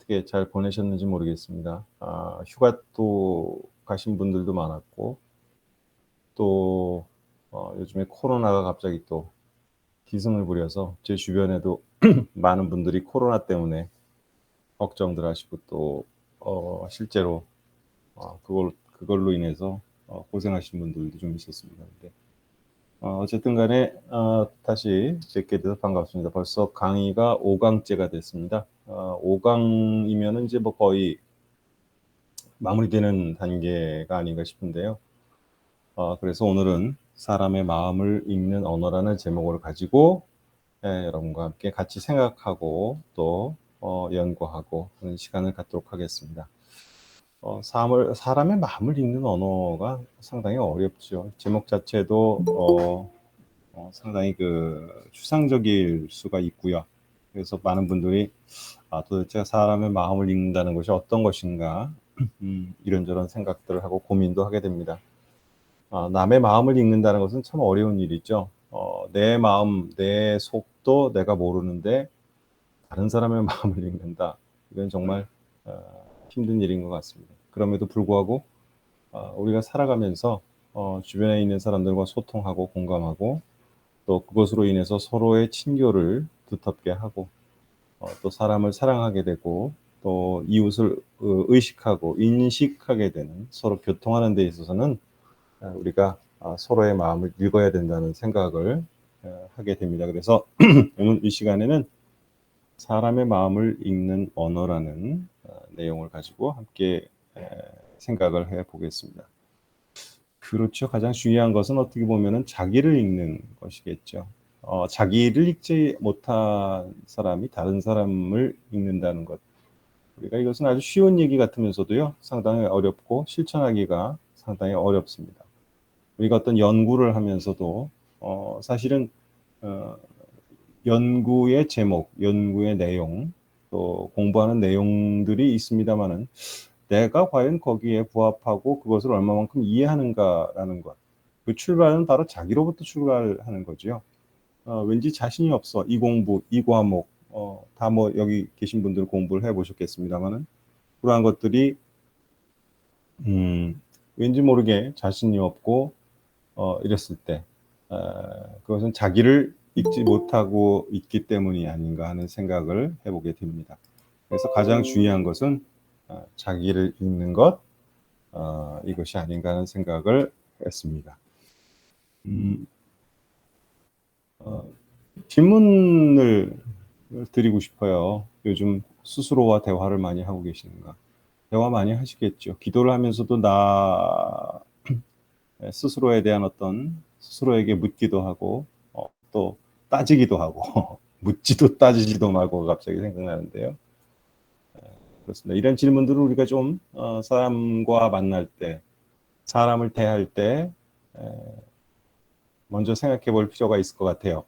어떻게 잘 보내셨는지 모르겠습니다. 휴가 또 가신 분들도 많았고 또 요즘에 코로나가 갑자기 또 기승을 부려서 제 주변에도 많은 분들이 코로나 때문에 걱정들 하시고 또 실제로 그걸로 인해서 고생하신 분들도 좀 있었습니다. 근데 어쨌든 간에 다시 뵙게 돼서 반갑습니다. 벌써 강의가 5 강째가 됐습니다. 5 강이면은 이제 뭐 거의 마무리되는 단계가 아닌가 싶은데요. 그래서 오늘은 사람의 마음을 읽는 언어라는 제목을 가지고 여러분과 함께 같이 생각하고 또 연구하고 그런 시간을 갖도록 하겠습니다. 사람의 마음을 읽는 언어가 상당히 어렵죠. 제목 자체도 상당히 추상적일 수가 있고요. 그래서 많은 분들이 도대체 사람의 마음을 읽는다는 것이 어떤 것인가 이런저런 생각들을 하고 고민도 하게 됩니다. 남의 마음을 읽는다는 것은 참 어려운 일이죠. 내 마음, 내 속도 내가 모르는데 다른 사람의 마음을 읽는다. 이건 정말 힘든 일인 것 같습니다. 그럼에도 불구하고 우리가 살아가면서 주변에 있는 사람들과 소통하고 공감하고 또 그것으로 인해서 서로의 친교를 두텁게 하고 또 사람을 사랑하게 되고 또 이웃을 의식하고 인식하게 되는 서로 교통하는 데 있어서는 우리가 서로의 마음을 읽어야 된다는 생각을 하게 됩니다. 그래서 오늘 이 시간에는 사람의 마음을 읽는 언어라는 내용을 가지고 함께 생각을 해 보겠습니다. 그렇죠. 가장 중요한 것은 어떻게 보면은 자기를 읽는 것이겠죠. 자기를 읽지 못한 사람이 다른 사람을 읽는다는 것. 우리가 이것은 아주 쉬운 얘기 같으면서도요, 상당히 어렵고 실천하기가 상당히 어렵습니다. 우리가 어떤 연구를 하면서도 사실은 연구의 제목, 연구의 내용, 또 공부하는 내용들이 있습니다마는 내가 과연 거기에 부합하고 그것을 얼마만큼 이해하는가라는 것. 그 출발은 바로 자기로부터 출발하는 거죠. 왠지 자신이 없어. 이 공부, 이 과목, 다 뭐 여기 계신 분들 공부를 해보셨겠습니다마는 그러한 것들이 왠지 모르게 자신이 없고 이랬을 때 그것은 자기를 읽지 못하고 있기 때문이 아닌가 하는 생각을 해보게 됩니다. 그래서 가장 중요한 것은 자기를 읽는 것 이것이 아닌가 하는 생각을 했습니다. 질문을 드리고 싶어요. 요즘 스스로와 대화를 많이 하고 계시는가? 대화 많이 하시겠죠. 기도를 하면서도 나 스스로에 대한 어떤 스스로에게 묻기도 하고 또 따지기도 하고 묻지도 따지지도 말고 갑자기 생각나는데요. 그렇습니다. 이런 질문들을 우리가 좀 사람과 만날 때, 사람을 대할 때 먼저 생각해 볼 필요가 있을 것 같아요.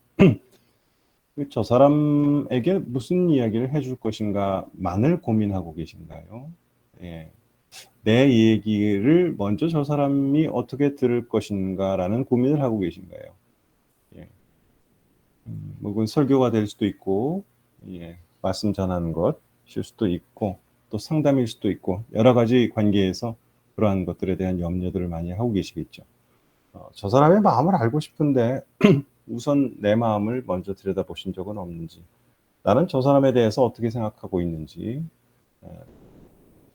저 사람에게 무슨 이야기를 해줄 것인가만을 고민하고 계신가요? 예. 내 얘기를 먼저 저 사람이 어떻게 들을 것인가라는 고민을 하고 계신가요? 예. 뭐 그건 설교가 될 수도 있고, 예. 말씀 전하는 것일 수도 있고, 또 상담일 수도 있고, 여러 가지 관계에서 그러한 것들에 대한 염려들을 많이 하고 계시겠죠. 저 사람의 마음을 알고 싶은데, 우선 내 마음을 먼저 들여다보신 적은 없는지, 나는 저 사람에 대해서 어떻게 생각하고 있는지,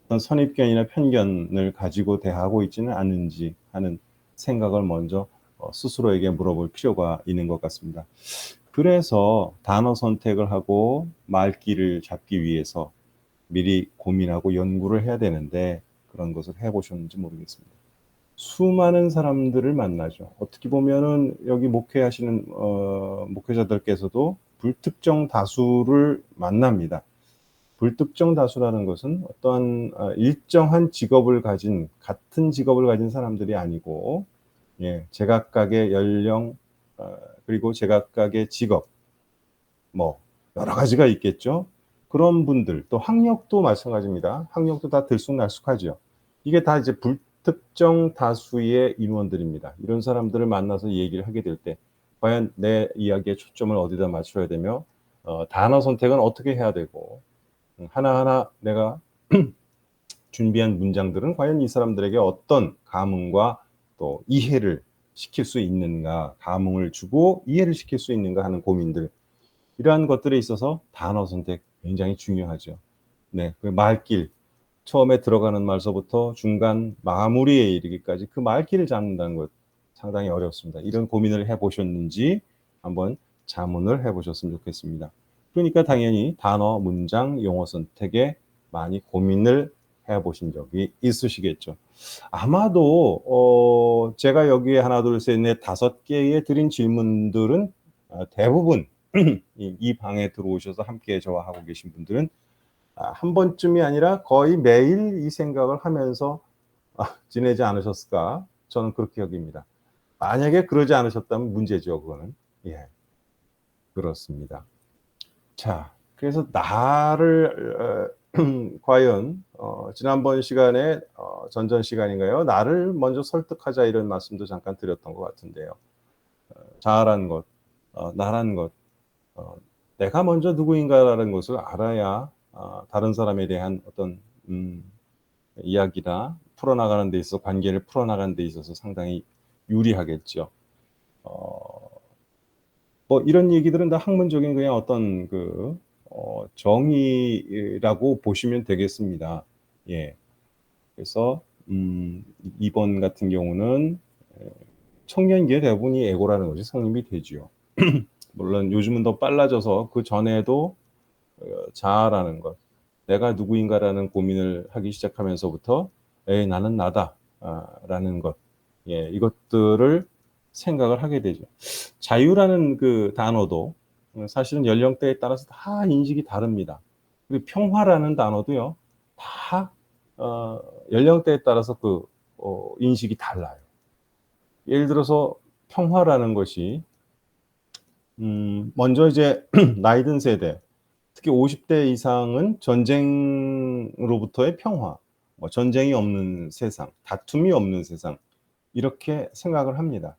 어떤 선입견이나 편견을 가지고 대하고 있지는 않은지 하는 생각을 먼저 스스로에게 물어볼 필요가 있는 것 같습니다. 그래서 단어 선택을 하고 말귀를 잡기 위해서 미리 고민하고 연구를 해야 되는데 그런 것을 해보셨는지 모르겠습니다. 수많은 사람들을 만나죠. 어떻게 보면은 여기 목회하시는 목회자들께서도 불특정 다수를 만납니다. 불특정 다수라는 것은 어떠한 일정한 직업을 가진 같은 직업을 가진 사람들이 아니고 제각각의 연령 그리고 제각각의 직업 뭐 여러 가지가 있겠죠. 그런 분들 또 학력도 마찬가지입니다. 학력도 다 들쑥날쑥하죠. 이게 다 이제 불특정 다수의 인원들입니다. 이런 사람들을 만나서 얘기를 하게 될 때 과연 내 이야기의 초점을 어디다 맞춰야 되며 단어 선택은 어떻게 해야 되고 하나하나 내가 준비한 문장들은 과연 이 사람들에게 어떤 감흥과 또 이해를 시킬 수 있는가, 감흥을 주고 이해를 시킬 수 있는가 하는 고민들, 이러한 것들에 있어서 단어 선택 굉장히 중요하죠. 네, 그 말길, 처음에 들어가는 말서부터 중간 마무리에 이르기까지 그 말길을 잡는다는 것 상당히 어렵습니다. 이런 고민을 해보셨는지 한번 자문을 해보셨으면 좋겠습니다. 그러니까 당연히 단어, 문장, 용어 선택에 많이 고민을 해보신 적이 있으시겠죠. 아마도 제가 여기에 하나, 둘, 셋, 넷, 5개의 드린 질문들은 대부분 이 방에 들어오셔서 함께 저와 하고 계신 분들은 한 번쯤이 아니라 거의 매일 이 생각을 하면서 지내지 않으셨을까? 저는 그렇게 여깁니다. 만약에 그러지 않으셨다면 문제죠, 그거는. 예, 그렇습니다. 자, 그래서 나를 과연 지난번 시간에 전전 시간인가요? 나를 먼저 설득하자 이런 말씀도 잠깐 드렸던 것 같은데요. 자아라는 것, 나라는 것, 내가 먼저 누구인가라는 것을 알아야 다른 사람에 대한 어떤 이야기나 풀어나가는 데 있어서 관계를 풀어나가는 데 있어서 상당히 유리하겠죠. 뭐 이런 얘기들은 다 학문적인 그냥 어떤 그 정의라고 보시면 되겠습니다. 예. 그래서 2번 같은 경우는 청년기의 대부분이 에고라는 것이 성립이 되지요. 물론 요즘은 더 빨라져서 그 전에도 자아라는 것, 내가 누구인가라는 고민을 하기 시작하면서부터 에이 나는 나다 라는 것, 예, 이것들을 생각을 하게 되죠. 자유라는 그 단어도 사실은 연령대에 따라서 다 인식이 다릅니다. 그리고 평화라는 단어도요, 다 연령대에 따라서 그 인식이 달라요. 예를 들어서 평화라는 것이 먼저 이제 나이 든 세대, 특히 50대 이상은 전쟁으로부터의 평화, 뭐 전쟁이 없는 세상, 다툼이 없는 세상, 이렇게 생각을 합니다.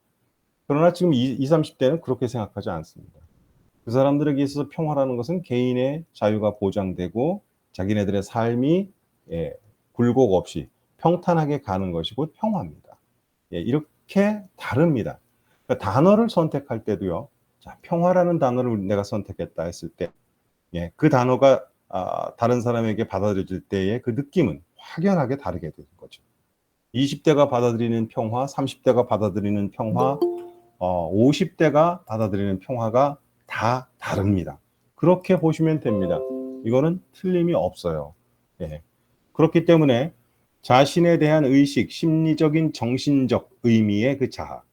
그러나 지금 20, 30대는 그렇게 생각하지 않습니다. 그 사람들에게 있어서 평화라는 것은 개인의 자유가 보장되고 자기네들의 삶이 굴곡 없이 평탄하게 가는 것이 곧 평화입니다. 이렇게 다릅니다. 그러니까 단어를 선택할 때도요. 자, 평화라는 단어를 내가 선택했다 했을 때 그 단어가 다른 사람에게 받아들여질 때의 그 느낌은 확연하게 다르게 되는 거죠. 20대가 받아들이는 평화, 30대가 받아들이는 평화, 50대가 받아들이는 평화가 다 다릅니다. 그렇게 보시면 됩니다. 이거는 틀림이 없어요. 예. 그렇기 때문에 자신에 대한 의식, 심리적인 정신적 의미의 그 자아,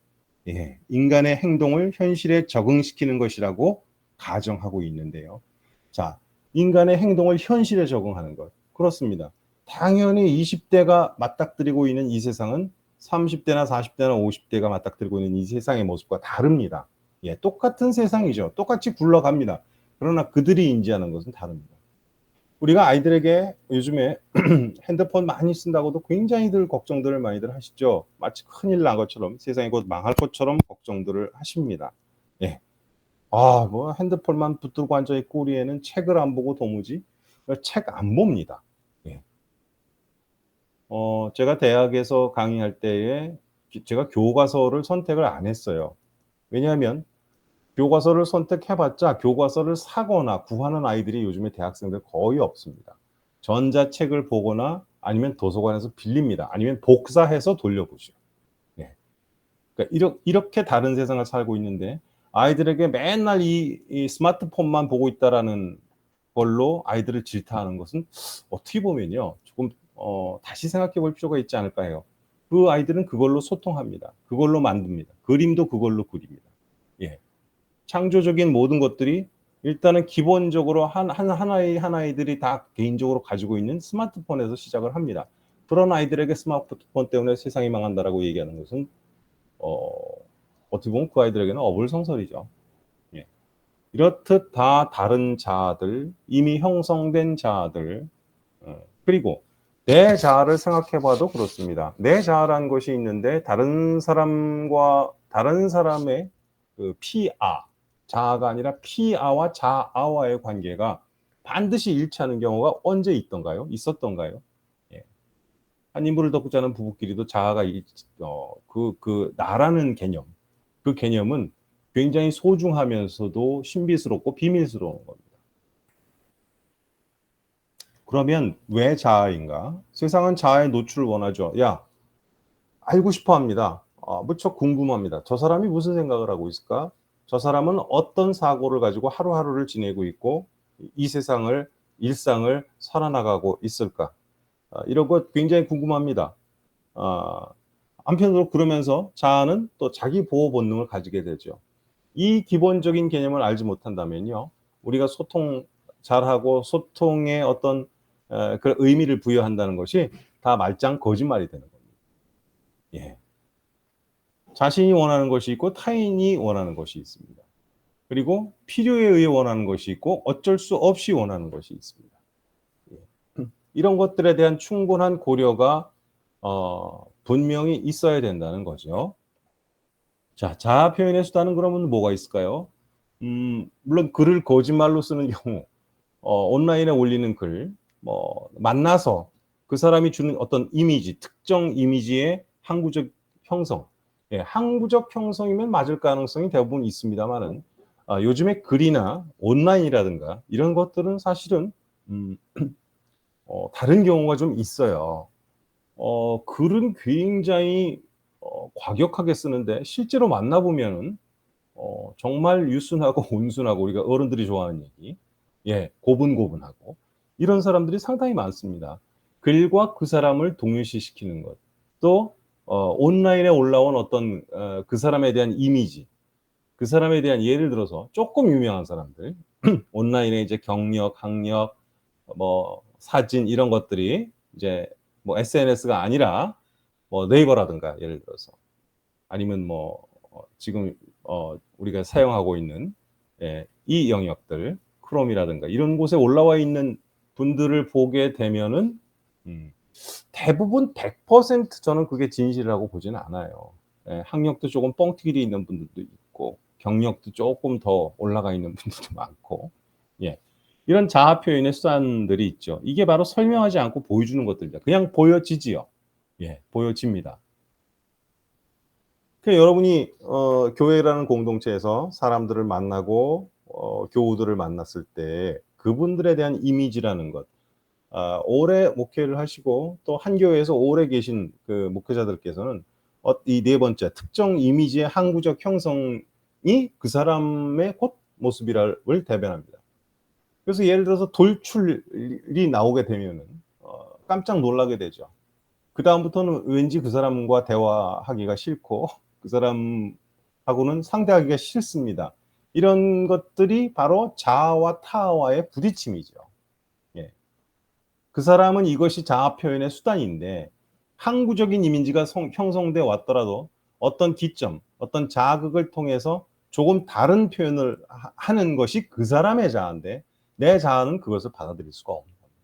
인간의 행동을 현실에 적응시키는 것이라고 가정하고 있는데요. 자, 인간의 행동을 현실에 적응하는 것. 그렇습니다. 당연히 20대가 맞닥뜨리고 있는 이 세상은 30대나 40대나 50대가 맞닥뜨리고 있는 이 세상의 모습과 다릅니다. 똑같은 세상이죠. 똑같이 굴러갑니다. 그러나 그들이 인지하는 것은 다릅니다. 우리가 아이들에게 요즘에 핸드폰 많이 쓴다고도 굉장히들 걱정들을 많이들 하시죠. 마치 큰일 난 것처럼 세상이 곧 망할 것처럼 걱정들을 하십니다. 예. 뭐 핸드폰만 붙들고 앉아있고 우리 애는 책을 안 보고 도무지 책 안 봅니다. 예. 제가 대학에서 강의할 때에 제가 교과서를 선택을 안 했어요. 왜냐하면 교과서를 선택해봤자 교과서를 사거나 구하는 아이들이 요즘에 대학생들 거의 없습니다. 전자책을 보거나 아니면 도서관에서 빌립니다. 아니면 복사해서 돌려보죠. 네. 그러니까 이렇게 다른 세상을 살고 있는데 아이들에게 맨날 이 스마트폰만 보고 있다라는 걸로 아이들을 질타하는 것은 어떻게 보면요. 조금 다시 생각해 볼 필요가 있지 않을까 해요. 그 아이들은 그걸로 소통합니다. 그걸로 만듭니다. 그림도 그걸로 그립니다. 예. 창조적인 모든 것들이 일단은 기본적으로 하나의 다 개인적으로 가지고 있는 스마트폰에서 시작을 합니다. 그런 아이들에게 스마트폰 때문에 세상이 망한다라고 얘기하는 것은 어떻게 보면 그 아이들에게는 어불성설이죠. 예. 이렇듯 다 다른 자아들, 이미 형성된 자아들, 그리고 내 자아를 생각해봐도 그렇습니다. 내 자아라는 것이 있는데 다른 사람의 그 피아, 자아가 아니라 피아와 자아와의 관계가 반드시 일치하는 경우가 언제 있던가요? 있었던가요? 예. 한 인물을 덮고 자는 부부끼리도 자아가 나라는 개념, 그 개념은 굉장히 소중하면서도 신비스럽고 비밀스러운 겁니다. 그러면 왜 자아인가? 세상은 자아의 노출을 원하죠. 야, 알고 싶어 합니다. 무척 궁금합니다. 저 사람이 무슨 생각을 하고 있을까? 저 사람은 어떤 사고를 가지고 하루하루를 지내고 있고 이 세상을 일상을 살아나가고 있을까? 이런 것 굉장히 궁금합니다. 아, 한편으로 그러면서 자아는 또 자기 보호 본능을 가지게 되죠. 이 기본적인 개념을 알지 못한다면요, 우리가 소통 잘하고 소통에 어떤 그런 의미를 부여한다는 것이 다 말짱 거짓말이 되는 겁니다. 예. 자신이 원하는 것이 있고 타인이 원하는 것이 있습니다. 그리고 필요에 의해 원하는 것이 있고 어쩔 수 없이 원하는 것이 있습니다. 예. 이런 것들에 대한 충분한 고려가 분명히 있어야 된다는 거죠. 자, 자아 표현의 수단은 그러면 뭐가 있을까요? 물론 글을 거짓말로 쓰는 경우, 온라인에 올리는 글, 만나서 그 사람이 주는 어떤 이미지, 특정 이미지의 항구적 형성, 예, 항구적 형성이면 맞을 가능성이 대부분 있습니다만은, 요즘에 글이나 온라인이라든가 이런 것들은 사실은, 다른 경우가 좀 있어요. 글은 굉장히 과격하게 쓰는데 실제로 만나보면은 정말 유순하고 온순하고 우리가 어른들이 좋아하는 얘기, 예, 고분고분하고 이런 사람들이 상당히 많습니다. 글과 그 사람을 동일시시키는 것, 또 온라인에 올라온 어떤 그 사람에 대한 이미지, 그 사람에 대한 예를 들어서 조금 유명한 사람들, 온라인에 이제 경력, 학력, 사진 이런 것들이 이제 SNS가 아니라 네이버라든가 예를 들어서 아니면 지금 우리가 사용하고 있는 이 영역들 크롬이라든가 이런 곳에 올라와 있는 분들을 보게 되면은 대부분 100% 저는 그게 진실이라고 보지는 않아요. 예, 학력도 조금 뻥튀기 있는 분들도 있고 경력도 조금 더 올라가 있는 분들도 많고 예. 이런 자아 표현의 수단들이 있죠. 이게 바로 설명하지 않고 보여주는 것들입니다. 그냥 보여지지요. 예, 보여집니다. 여러분이 교회라는 공동체에서 사람들을 만나고 교우들을 만났을 때 그분들에 대한 이미지라는 것, 오래 목회를 하시고 또 한 교회에서 오래 계신 그 목회자들께서는 이 네 번째 특정 이미지의 항구적 형성이 그 사람의 곧 모습이를 대변합니다. 그래서 예를 들어서 돌출이 나오게 되면은 깜짝 놀라게 되죠. 그 다음부터는 왠지 그 사람과 대화하기가 싫고 그 사람하고는 상대하기가 싫습니다. 이런 것들이 바로 자아와 타와의 부딪힘이죠. 예. 그 사람은 이것이 자아 표현의 수단인데 항구적인 이미지가 형성돼 왔더라도 어떤 기점, 어떤 자극을 통해서 조금 다른 표현을 하는 것이 그 사람의 자아인데 내 자아는 그것을 받아들일 수가 없는 겁니다.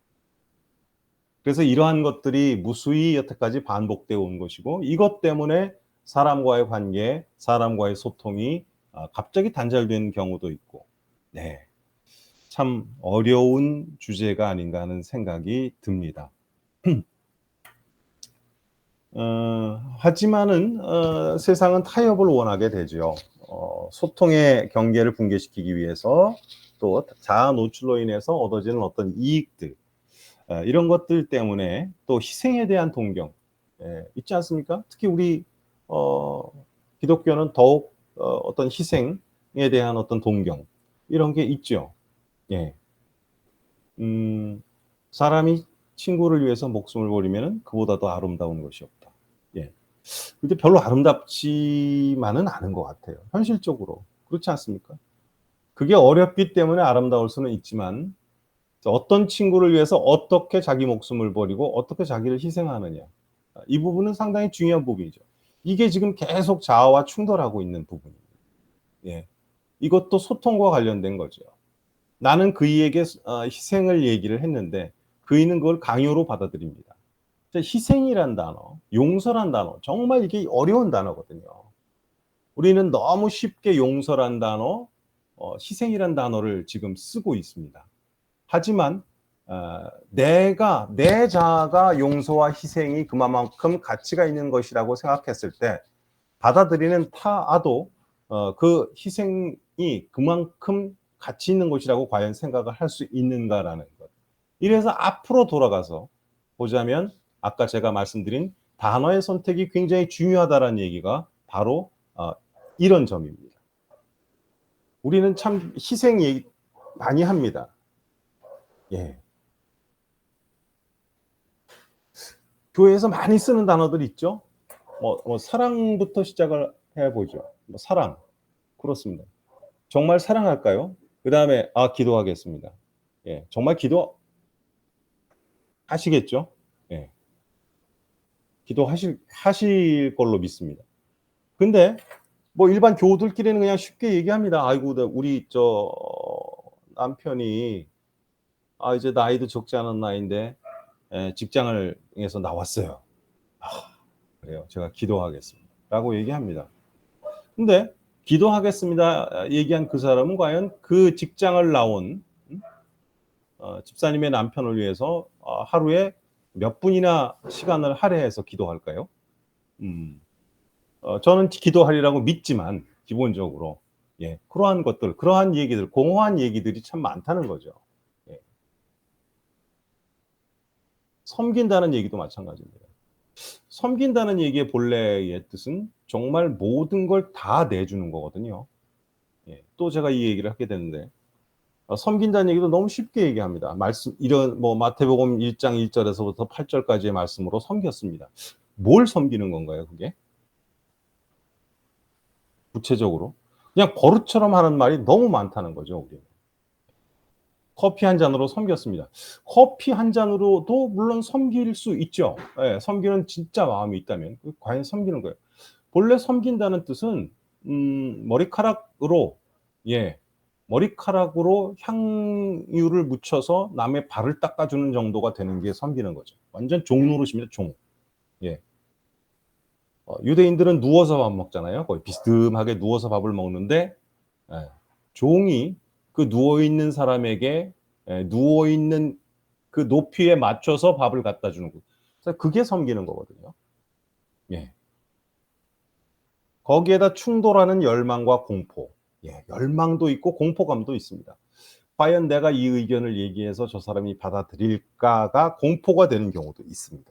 그래서 이러한 것들이 무수히 여태까지 반복되어 온 것이고 이것 때문에 사람과의 관계, 사람과의 소통이 갑자기 단절되는 경우도 있고 네, 참 어려운 주제가 아닌가 하는 생각이 듭니다. 하지만은 세상은 타협을 원하게 되죠. 소통의 경계를 붕괴시키기 위해서 또 자아 노출로 인해서 얻어지는 어떤 이익들 이런 것들 때문에 또 희생에 대한 동경 있지 않습니까? 특히 우리 기독교는 더욱 어떤 희생에 대한 어떤 동경 이런 게 있죠. 예. 사람이 친구를 위해서 목숨을 버리면 그보다 더 아름다운 것이 없다. 예. 근데 별로 아름답지만은 않은 것 같아요. 현실적으로. 그렇지 않습니까? 그게 어렵기 때문에 아름다울 수는 있지만 어떤 친구를 위해서 어떻게 자기 목숨을 버리고 어떻게 자기를 희생하느냐. 이 부분은 상당히 중요한 부분이죠. 이게 지금 계속 자아와 충돌하고 있는 부분입니다. 예. 이것도 소통과 관련된 거죠. 나는 그이에게 희생을 얘기를 했는데 그이는 그걸 강요로 받아들입니다. 희생이란 단어, 용서란 단어, 정말 이게 어려운 단어거든요. 우리는 너무 쉽게 용서란 단어, 희생이란 단어를 지금 쓰고 있습니다. 하지만 내가 내 자아가 용서와 희생이 그만큼 가치가 있는 것이라고 생각했을 때 받아들이는 타아도 그 희생이 그만큼 가치 있는 것이라고 과연 생각을 할 수 있는가라는 것. 이래서 앞으로 돌아가서 보자면 아까 제가 말씀드린 단어의 선택이 굉장히 중요하다는 얘기가 바로 이런 점입니다. 우리는 참 희생 얘기 많이 합니다. 예. 교회에서 많이 쓰는 단어들 있죠. 사랑부터 시작을 해보죠. 사랑. 그렇습니다. 정말 사랑할까요? 그 다음에 기도하겠습니다. 예, 정말 기도하시겠죠? 예, 기도하실 걸로 믿습니다. 근데 뭐 일반 교우들끼리는 그냥 쉽게 얘기합니다. 아이고, 우리 남편이 이제 나이도 적지 않은 나이인데 직장을 해서 나왔어요. 그래요. 제가 기도하겠습니다. 라고 얘기합니다. 근데 기도하겠습니다 얘기한 그 사람은 과연 그 직장을 나온 집사님의 남편을 위해서 하루에 몇 분이나 시간을 할애해서 기도할까요? 저는 기도하리라고 믿지만 기본적으로 그러한 것들, 그러한 얘기들, 공허한 얘기들이 참 많다는 거죠. 예. 섬긴다는 얘기도 마찬가지입니다. 섬긴다는 얘기의 본래의 뜻은 정말 모든 걸 다 내주는 거거든요. 예. 또 제가 이 얘기를 하게 되는데 섬긴다는 얘기도 너무 쉽게 얘기합니다. 이런 마태복음 1장 1절에서부터 8절까지의 말씀으로 섬겼습니다. 뭘 섬기는 건가요, 그게? 구체적으로 그냥 버릇처럼 하는 말이 너무 많다는 거죠. 우리 커피 한 잔으로 섬겼습니다. 커피 한 잔으로도 물론 섬길 수 있죠. 예, 섬기는 진짜 마음이 있다면 과연 섬기는 거예요. 본래 섬긴다는 뜻은 머리카락으로 향유를 묻혀서 남의 발을 닦아주는 정도가 되는 게 섬기는 거죠. 완전 종 노릇입니다. 종. 예. 유대인들은 누워서 밥 먹잖아요. 거의 비스듬하게 누워서 밥을 먹는데 종이 그 누워있는 사람에게 누워있는 그 높이에 맞춰서 밥을 갖다 주는 거. 그래서 그게 섬기는 거거든요. 예. 거기에다 충돌하는 열망과 공포. 열망도 있고 공포감도 있습니다. 과연 내가 이 의견을 얘기해서 저 사람이 받아들일까가 공포가 되는 경우도 있습니다.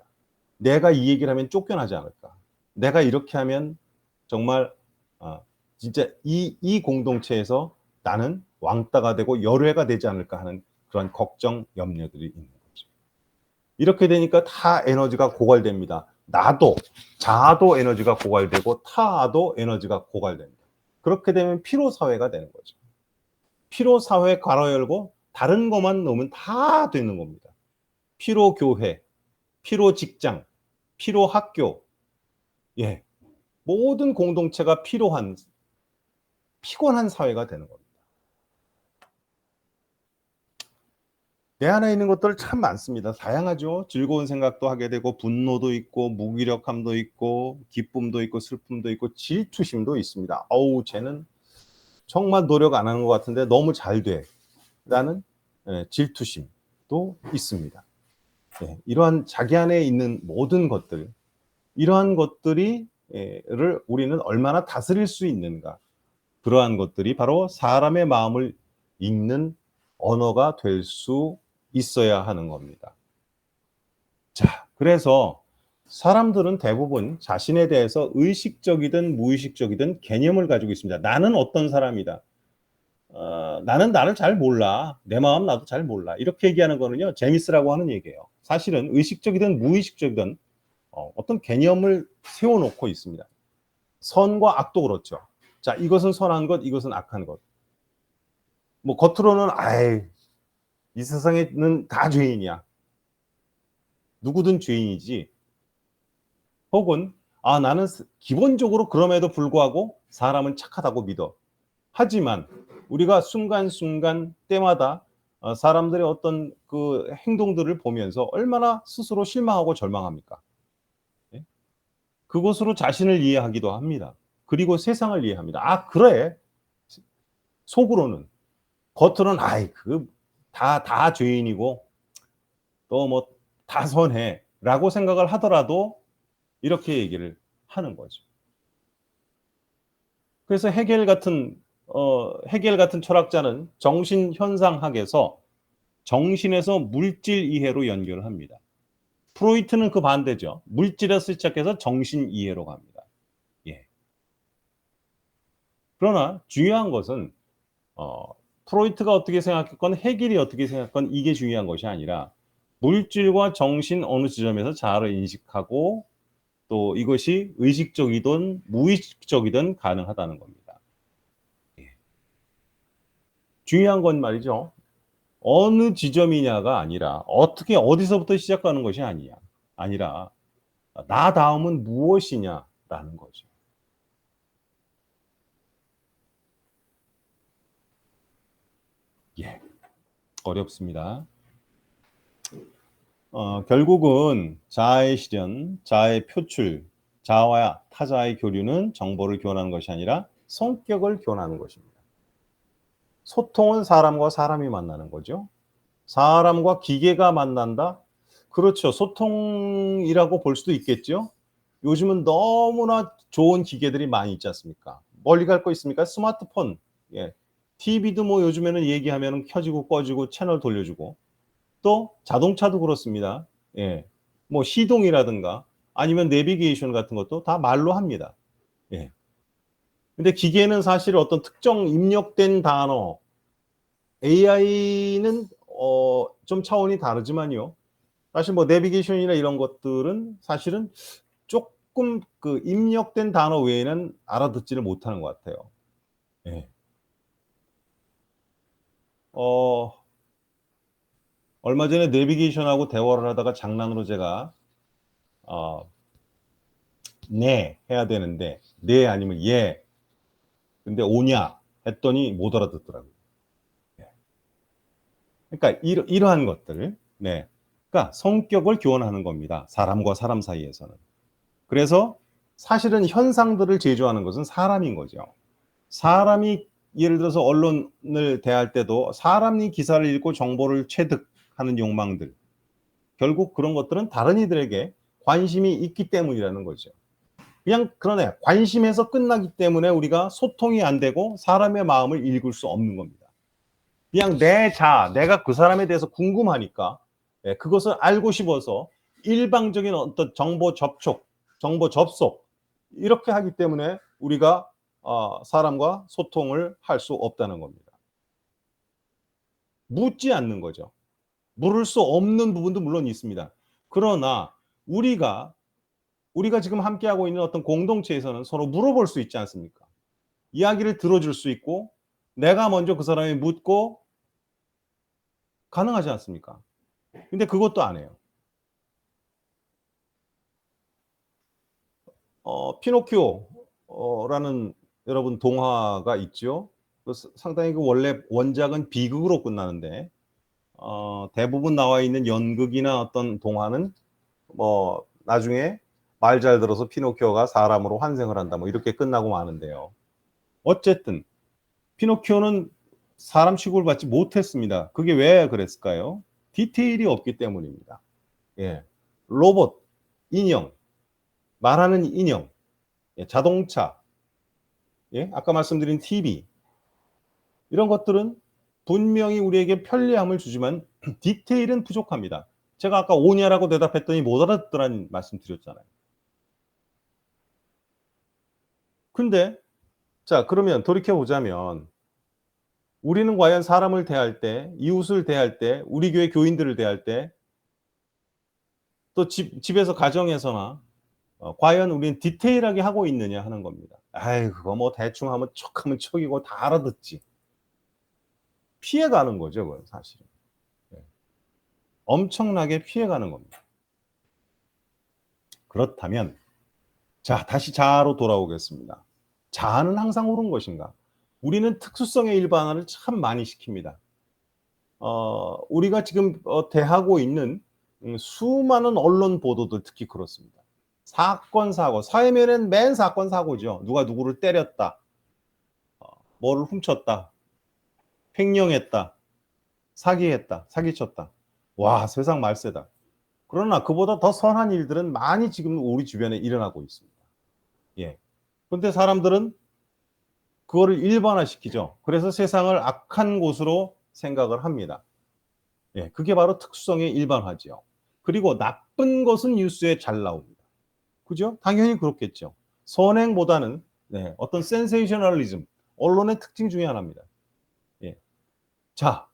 내가 이 얘기를 하면 쫓겨나지 않을까. 내가 이렇게 하면 정말 진짜 이 공동체에서 나는 왕따가 되고 열애가 되지 않을까 하는 그런 걱정, 염려들이 있는 거죠. 이렇게 되니까 다 에너지가 고갈됩니다. 자아도 에너지가 고갈되고 타아도 에너지가 고갈됩니다. 그렇게 되면 피로사회가 되는 거죠. 피로사회 괄호 열고 다른 것만 넣으면 다 되는 겁니다. 피로교회, 피로직장, 피로학교, 모든 공동체가 피곤한 사회가 되는 겁니다. 내 안에 있는 것들 참 많습니다. 다양하죠. 즐거운 생각도 하게 되고 분노도 있고 무기력함도 있고 기쁨도 있고 슬픔도 있고 질투심도 있습니다. 쟤는 정말 노력 안 하는 것 같은데 너무 잘 돼. 라는 질투심도 있습니다. 이러한 자기 안에 있는 모든 것들, 이러한 것들을 우리는 얼마나 다스릴 수 있는가. 그러한 것들이 바로 사람의 마음을 읽는 언어가 될 수 있어야 하는 겁니다. 자, 그래서 사람들은 대부분 자신에 대해서 의식적이든 무의식적이든 개념을 가지고 있습니다. 나는 어떤 사람이다. 나는 나를 잘 몰라. 내 마음 나도 잘 몰라. 이렇게 얘기하는 거는요, 재밌으라고 하는 얘기예요. 사실은 의식적이든 무의식적이든 어떤 개념을 세워놓고 있습니다. 선과 악도 그렇죠. 자, 이것은 선한 것, 이것은 악한 것. 겉으로는 이 세상에는 다 죄인이야. 누구든 죄인이지. 혹은 나는 기본적으로 그럼에도 불구하고 사람은 착하다고 믿어. 하지만 우리가 순간순간 때마다 사람들의 어떤 그 행동들을 보면서 얼마나 스스로 실망하고 절망합니까? 그것으로 자신을 이해하기도 합니다. 그리고 세상을 이해합니다. 그래. 속으로는. 겉으로는 다 죄인이고 또 뭐 다 선해라고 생각을 하더라도 이렇게 얘기를 하는 거죠. 그래서 헤겔 같은 철학자는 정신 현상학에서 정신에서 물질 이해로 연결을 합니다. 프로이트는 그 반대죠. 물질에서 시작해서 정신 이해로 갑니다. 예. 그러나 중요한 것은 프로이트가 어떻게 생각했건 헤겔이 어떻게 생각했건 이게 중요한 것이 아니라 물질과 정신 어느 지점에서 자아를 인식하고 또 이것이 의식적이든 무의식적이든 가능하다는 겁니다. 예. 중요한 건 말이죠. 어느 지점이냐가 아니라 어떻게 어디서부터 시작하는 것이 아니라 나 다음은 무엇이냐라는 거죠. 예, 어렵습니다. 결국은 자아의 실현, 자아의 표출, 자아와 타자의 교류는 정보를 교환하는 것이 아니라 성격을 교환하는 것입니다. 소통은 사람과 사람이 만나는 거죠. 사람과 기계가 만난다? 그렇죠. 소통이라고 볼 수도 있겠죠. 요즘은 너무나 좋은 기계들이 많이 있지 않습니까? 멀리 갈 거 있습니까? 스마트폰. 예. TV도 뭐 요즘에는 얘기하면 켜지고 꺼지고 채널 돌려주고 또 자동차도 그렇습니다. 예. 뭐 시동이라든가 아니면 내비게이션 같은 것도 다 말로 합니다. 예. 근데 기계는 사실 어떤 특정 입력된 단어, AI는 좀 차원이 다르지만요. 사실 뭐 내비게이션이나 이런 것들은 사실은 조금 그 입력된 단어 외에는 알아듣지를 못하는 것 같아요. 예. 어 얼마 전에 내비게이션하고 대화를 하다가 장난으로 제가 어 "네." 해야 되는데 "네." 아니면 "예." 근데 "오냐?" 했더니 못 알아듣더라고요. 예. 그러니까 이러한 것들. 네. 그러니까 성격을 교환하는 겁니다, 사람과 사람 사이에서는. 그래서 사실은 현상들을 제조하는 것은 사람인 거죠. 사람이 예를 들어서 언론을 대할 때도 사람이 기사를 읽고 정보를 체득하는 욕망들, 결국 그런 것들은 다른 이들에게 관심이 있기 때문이라는 거죠. 그냥 그러네. 관심에서 끝나기 때문에 우리가 소통이 안 되고 사람의 마음을 읽을 수 없는 겁니다. 그냥 내가 그 사람에 대해서 궁금하니까 그것을 알고 싶어서 일방적인 어떤 정보 접촉, 정보 접속 이렇게 하기 때문에 우리가 사람과 소통을 할 수 없다는 겁니다. 묻지 않는 거죠. 물을 수 없는 부분도 물론 있습니다. 그러나 우리가 지금 함께하고 있는 어떤 공동체에서는 서로 물어볼 수 있지 않습니까? 이야기를 들어줄 수 있고 내가 먼저 그 사람이 묻고 가능하지 않습니까? 근데 그것도 안 해요. 피노키오라는 여러분 동화가 있죠. 상당히 그 원래 원작은 비극으로 끝나는데 대부분 나와 있는 연극이나 어떤 동화는 뭐 나중에 말 잘 들어서 피노키오가 사람으로 환생을 한다 뭐 이렇게 끝나고 마는데요. 어쨌든 피노키오는 사람 취급을 받지 못했습니다. 그게 왜 그랬을까요? 디테일이 없기 때문입니다. 예. 로봇, 인형, 말하는 인형, 예, 자동차, 예, 아까 말씀드린 TV 이런 것들은 분명히 우리에게 편리함을 주지만 디테일은 부족합니다. 제가 아까 오냐라고 대답했더니 못 알아듣더라는 말씀 드렸잖아요. 근데 자, 그러면 돌이켜 보자면 우리는 과연 사람을 대할 때, 이웃을 대할 때, 우리 교회 교인들을 대할 때, 또 집에서 가정에서나 과연 우리는 디테일하게 하고 있느냐 하는 겁니다. 아이, 그거 뭐 대충 하면 척하면 척이고 다 알아듣지. 피해가는 거죠, 그건 사실은. 네. 엄청나게 피해가는 겁니다. 그렇다면 자, 다시 자아로 돌아오겠습니다. 자아는 항상 옳은 것인가? 우리는 특수성의 일반화를 참 많이 시킵니다. 우리가 지금 대하고 있는 수많은 언론 보도들 특히 그렇습니다. 사건, 사고, 사회면엔 맨 사건, 사고죠. 누가 누구를 때렸다, 뭐를 훔쳤다, 횡령했다. 사기했다, 사기쳤다. 와, 세상 말세다. 그러나 그보다 더 선한 일들은 많이 지금 우리 주변에 일어나고 있습니다. 예. 근데 사람들은 그거를 일반화시키죠. 그래서 세상을 악한 곳으로 생각을 합니다. 예, 그게 바로 특수성의 일반화지요. 그리고 나쁜 것은 뉴스에 잘 나옵니다. 그죠? 당연히 그렇겠죠. 선행보다는 네, 어떤 센세이셔널리즘, 언론의 특징 중에 하나입니다. 예. 자,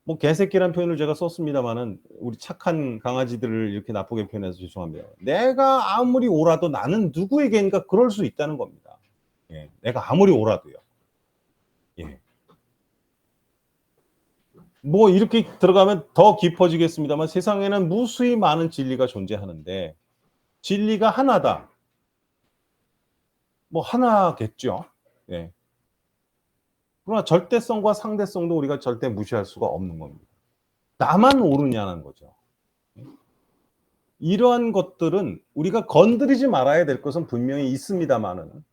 뭐 개새끼란 표현을 제가 썼습니다마는 우리 착한 강아지들을 이렇게 나쁘게 표현해서 죄송합니다. 내가 아무리 옳아도 나는 누구에게인가 그럴 수 있다는 겁니다. 예, 내가 아무리 옳아도요. 예. 뭐 이렇게 들어가면 더 깊어지겠습니다만 세상에는 무수히 많은 진리가 존재하는데 진리가 하나다. 뭐 하나겠죠. 예. 그러나 절대성과 상대성도 우리가 절대 무시할 수가 없는 겁니다. 나만 옳으냐는 거죠. 이러한 것들은 우리가 건드리지 말아야 될 것은 분명히 있습니다만은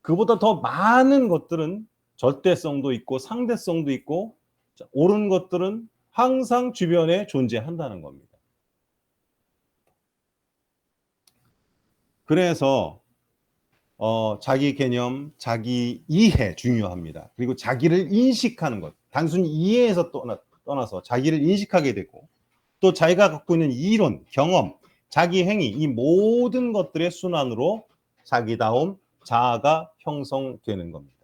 그보다 더 많은 것들은 절대성도 있고 상대성도 있고 옳은 것들은 항상 주변에 존재한다는 겁니다. 그래서 자기 개념, 자기 이해 중요합니다. 그리고 자기를 인식하는 것. 단순히 이해에서 떠나서 자기를 인식하게 되고 또 자기가 갖고 있는 이론, 경험, 자기 행위 이 모든 것들의 순환으로 자기다움, 자아가 형성되는 겁니다.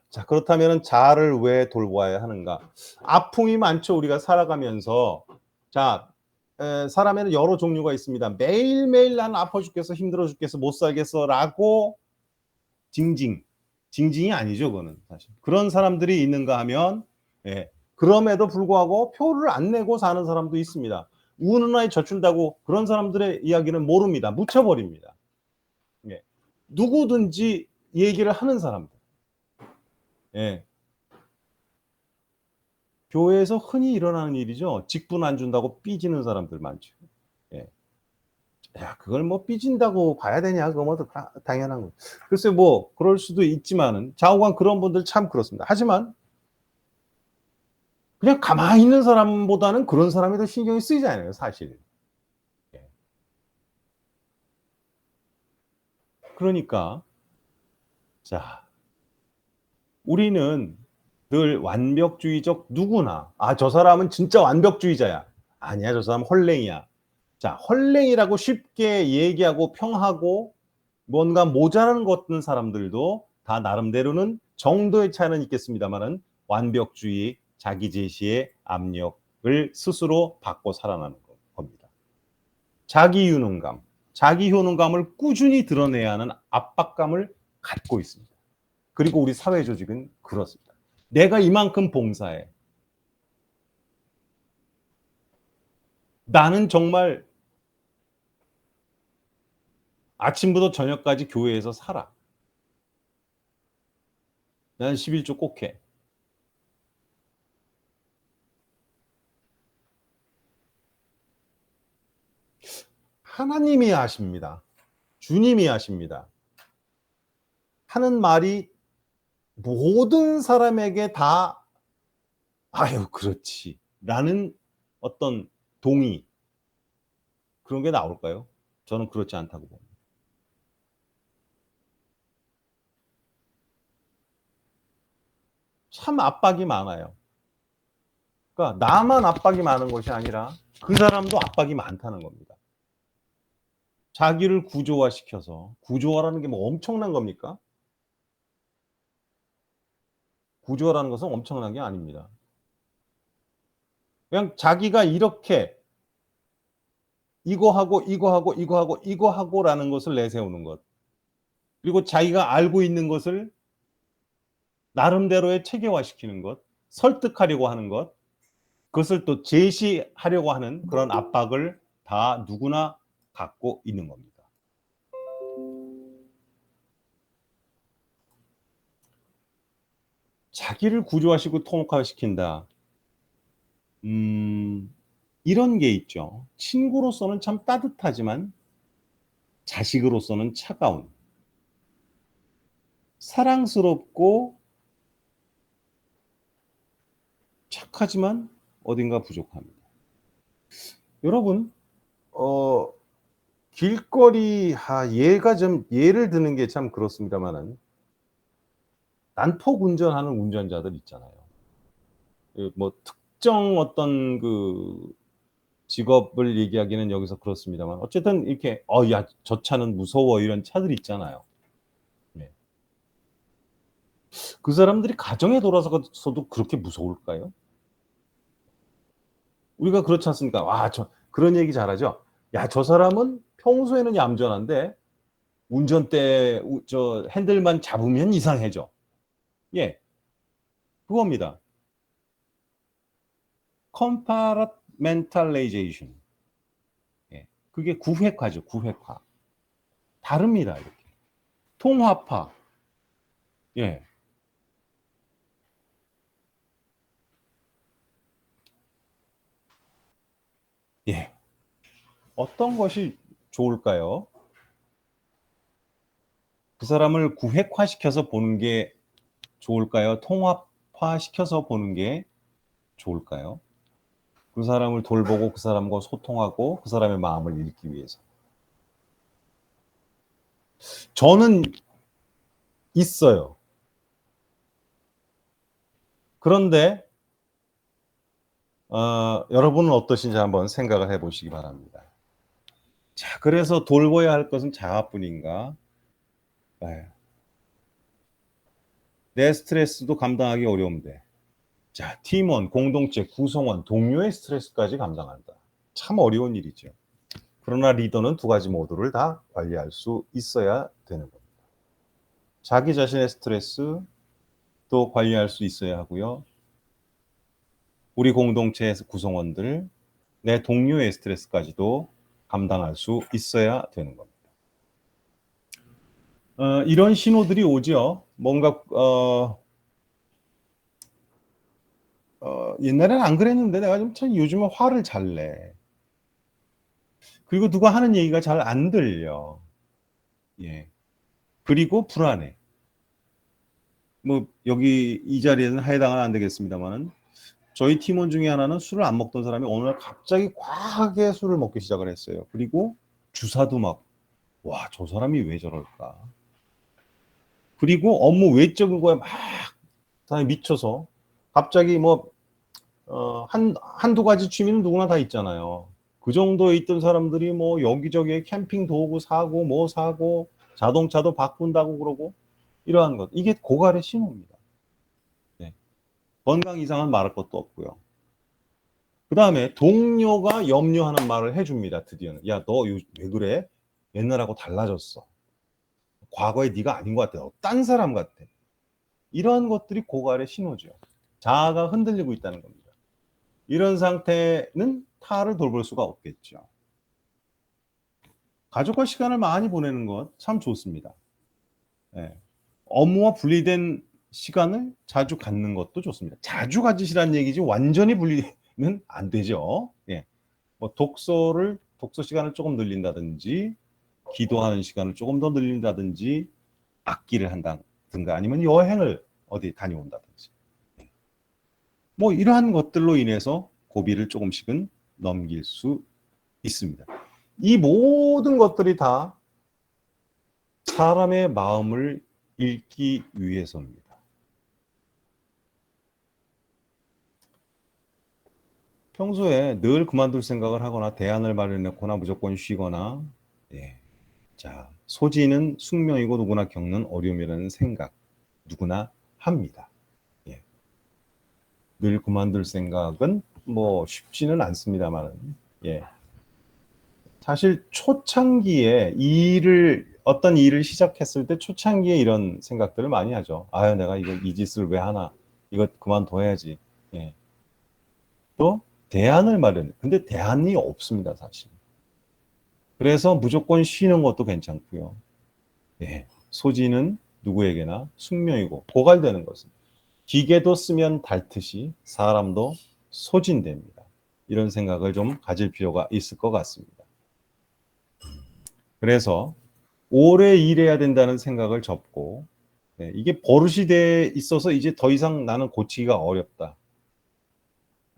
자, 그렇다면 자아를 왜 돌보아야 하는가? 아픔이 많죠. 우리가 살아가면서. 자, 사람에는 여러 종류가 있습니다. 매일매일 난 아파 죽겠어, 힘들어 죽겠어, 못 살겠어 라고 징징이 아니죠. 그거는 사실. 그런 사람들이 있는가 하면 예, 그럼에도 불구하고 표를 안 내고 사는 사람도 있습니다. 우는 아이 젖춘다고 그런 사람들의 이야기는 모릅니다. 묻혀버립니다. 예, 누구든지 얘기를 하는 사람들. 예, 교회에서 흔히 일어나는 일이죠. 직분 안 준다고 삐지는 사람들 많죠. 예. 야, 그걸 뭐 삐진다고 봐야 되냐? 그거 뭐 당연한 거. 글쎄 뭐 그럴 수도 있지만은 좌우간 그런 분들 참 그렇습니다. 하지만 그냥 가만히 있는 사람보다는 그런 사람이 더 신경이 쓰이잖아요, 사실. 예. 그러니까 자, 우리는 늘 완벽주의적 누구나 저 사람은 진짜 완벽주의자야. 아니야, 저 사람 헐랭이야. 자, 헐랭이라고 쉽게 얘기하고 평하고 뭔가 모자라는 것 같은 사람들도 다 나름대로는 정도의 차이는 있겠습니다만은 완벽주의, 자기 제시의 압력을 스스로 받고 살아나는 겁니다. 자기 효능감, 자기 효능감을 꾸준히 드러내야 하는 압박감을 갖고 있습니다. 그리고 우리 사회 조직은 그렇습니다. 내가 이만큼 봉사해. 나는 정말 아침부터 저녁까지 교회에서 살아. 나는 11조 꼭 해. 하나님이 아십니다. 주님이 아십니다. 하는 말이 모든 사람에게 다 아유 그렇지 라는 어떤 동의 그런 게 나올까요? 저는 그렇지 않다고 봅니다. 참 압박이 많아요. 그러니까 나만 압박이 많은 것이 아니라 그 사람도 압박이 많다는 겁니다. 자기를 구조화시켜서 구조화라는 게 뭐 엄청난 겁니까? 구조화라는 것은 엄청난 게 아닙니다. 그냥 자기가 이렇게 이거 하고 이거 하고 이거 하고 이거 하고라는 것을 내세우는 것. 그리고 자기가 알고 있는 것을 나름대로의 체계화시키는 것, 설득하려고 하는 것, 그것을 또 제시하려고 하는 그런 압박을 다 누구나 갖고 있는 겁니다. 자기를 구조화시키고 통합화시킨다. 이런 게 있죠. 친구로서는 참 따뜻하지만 자식으로서는 차가운, 사랑스럽고 착하지만 어딘가 부족합니다. 여러분, 길거리, 얘가 좀 예를 드는 게 참 그렇습니다만은, 난폭 운전하는 운전자들 있잖아요. 뭐 특정 어떤 그 직업을 얘기하기는 여기서 그렇습니다만, 어쨌든 이렇게 야, 저 차는 무서워, 이런 차들 있잖아요. 네. 그 사람들이 가정에 돌아서도 그렇게 무서울까요? 우리가 그렇지 않습니까? 그런 얘기 잘하죠. 야, 저 사람은 평소에는 얌전한데 운전대 저 핸들만 잡으면 이상해져. 예. 그겁니다. compartmentalization. 예. 그게 구획화죠, 구획화. 다릅니다, 이렇게. 통합화. 예. 예. 어떤 것이 좋을까요? 그 사람을 구획화시켜서 보는 게 좋을까요? 통합화시켜서 보는 게 좋을까요? 그 사람을 돌보고 그 사람과 소통하고 그 사람의 마음을 읽기 위해서. 저는 있어요. 그런데 여러분은 어떠신지 한번 생각을 해 보시기 바랍니다. 자, 그래서 돌봐야 할 것은 자아뿐인가? 네. 내 스트레스도 감당하기 어려운데. 자, 팀원, 공동체, 구성원, 동료의 스트레스까지 감당한다. 참 어려운 일이죠. 그러나 리더는 두 가지 모두를 다 관리할 수 있어야 되는 겁니다. 자기 자신의 스트레스도 관리할 수 있어야 하고요. 우리 공동체의 구성원들, 내 동료의 스트레스까지도 감당할 수 있어야 되는 겁니다. 이런 신호들이 오죠. 뭔가 옛날에는 안 그랬는데 내가 좀 참 요즘은 화를 잘 내. 그리고 누가 하는 얘기가 잘 안 들려. 예. 그리고 불안해. 뭐 여기 이 자리에는 해당은 안 되겠습니다만은, 저희 팀원 중에 하나는 술을 안 먹던 사람이 어느 날 갑자기 과하게 술을 먹기 시작을 했어요. 그리고 주사도 막, 와, 저 사람이 왜 저럴까? 그리고 업무 외적인 거에 막 사람이 미쳐서 갑자기 뭐 한두 가지 취미는 누구나 다 있잖아요. 그 정도에 있던 사람들이 뭐 여기저기에 캠핑 도구 사고 뭐 사고 자동차도 바꾼다고 그러고, 이러한 것. 이게 고갈의 신호입니다. 네. 건강 이상은 말할 것도 없고요. 그 다음에 동료가 염려하는 말을 해줍니다. 드디어는. 야, 너 왜 그래? 옛날하고 달라졌어. 과거에 네가 아닌 것 같아. 딴 사람 같아. 이러한 것들이 고갈의 신호죠. 자아가 흔들리고 있다는 겁니다. 이런 상태는 타를 돌볼 수가 없겠죠. 가족과 시간을 많이 보내는 것 참 좋습니다. 예. 업무와 분리된 시간을 자주 갖는 것도 좋습니다. 자주 가지시라는 얘기지 완전히 분리는 안 되죠. 예. 뭐 독서 시간을 조금 늘린다든지, 기도하는 시간을 조금 더 늘린다든지, 악기를 한다든가, 아니면 여행을 어디 다녀온다든지. 뭐 이러한 것들로 인해서 고비를 조금씩은 넘길 수 있습니다. 이 모든 것들이 다 사람의 마음을 읽기 위해서입니다. 평소에 늘 그만둘 생각을 하거나 대안을 마련했거나 무조건 쉬거나, 예. 자, 소진은 숙명이고 누구나 겪는 어려움이라는 생각 누구나 합니다. 예. 늘 그만둘 생각은 뭐 쉽지는 않습니다만, 예. 사실 초창기에 어떤 일을 시작했을 때 초창기에 이런 생각들을 많이 하죠. 아유, 내가 이 짓을 왜 하나? 이거 그만둬야지. 예. 또 대안을 마련해. 근데 대안이 없습니다, 사실. 그래서 무조건 쉬는 것도 괜찮고요. 예. 소진은 누구에게나 숙명이고, 고갈되는 것은 기계도 쓰면 닳듯이 사람도 소진됩니다. 이런 생각을 좀 가질 필요가 있을 것 같습니다. 그래서 오래 일해야 된다는 생각을 접고, 이게 버릇이 돼 있어서 이제 더 이상 나는 고치기가 어렵다.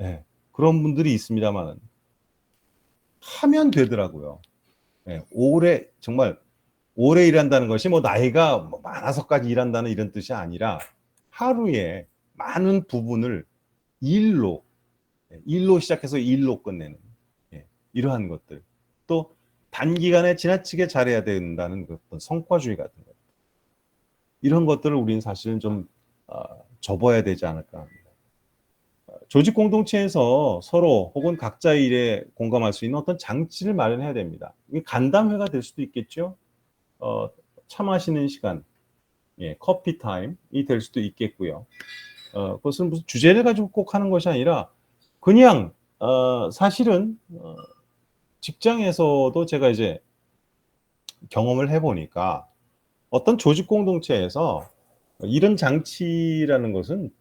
예, 그런 분들이 있습니다만 하면 되더라고요. 예, 정말 오래 일한다는 것이 뭐 나이가 뭐 많아서까지 일한다는 이런 뜻이 아니라 하루에 많은 부분을 일로, 일로 시작해서 일로 끝내는, 이러한 것들. 또 단기간에 지나치게 잘해야 된다는 그 어떤 성과주의 같은 것. 이런 것들을 우리는 사실은 좀 접어야 되지 않을까 합니다. 조직 공동체에서 서로 혹은 각자의 일에 공감할 수 있는 어떤 장치를 마련해야 됩니다. 이게 간담회가 될 수도 있겠죠. 차 마시는 시간, 커피 타임이 될 수도 있겠고요. 그것은 무슨 주제를 가지고 꼭 하는 것이 아니라 그냥 사실은 직장에서도 제가 이제 경험을 해보니까 어떤 조직 공동체에서 이런 장치라는 것은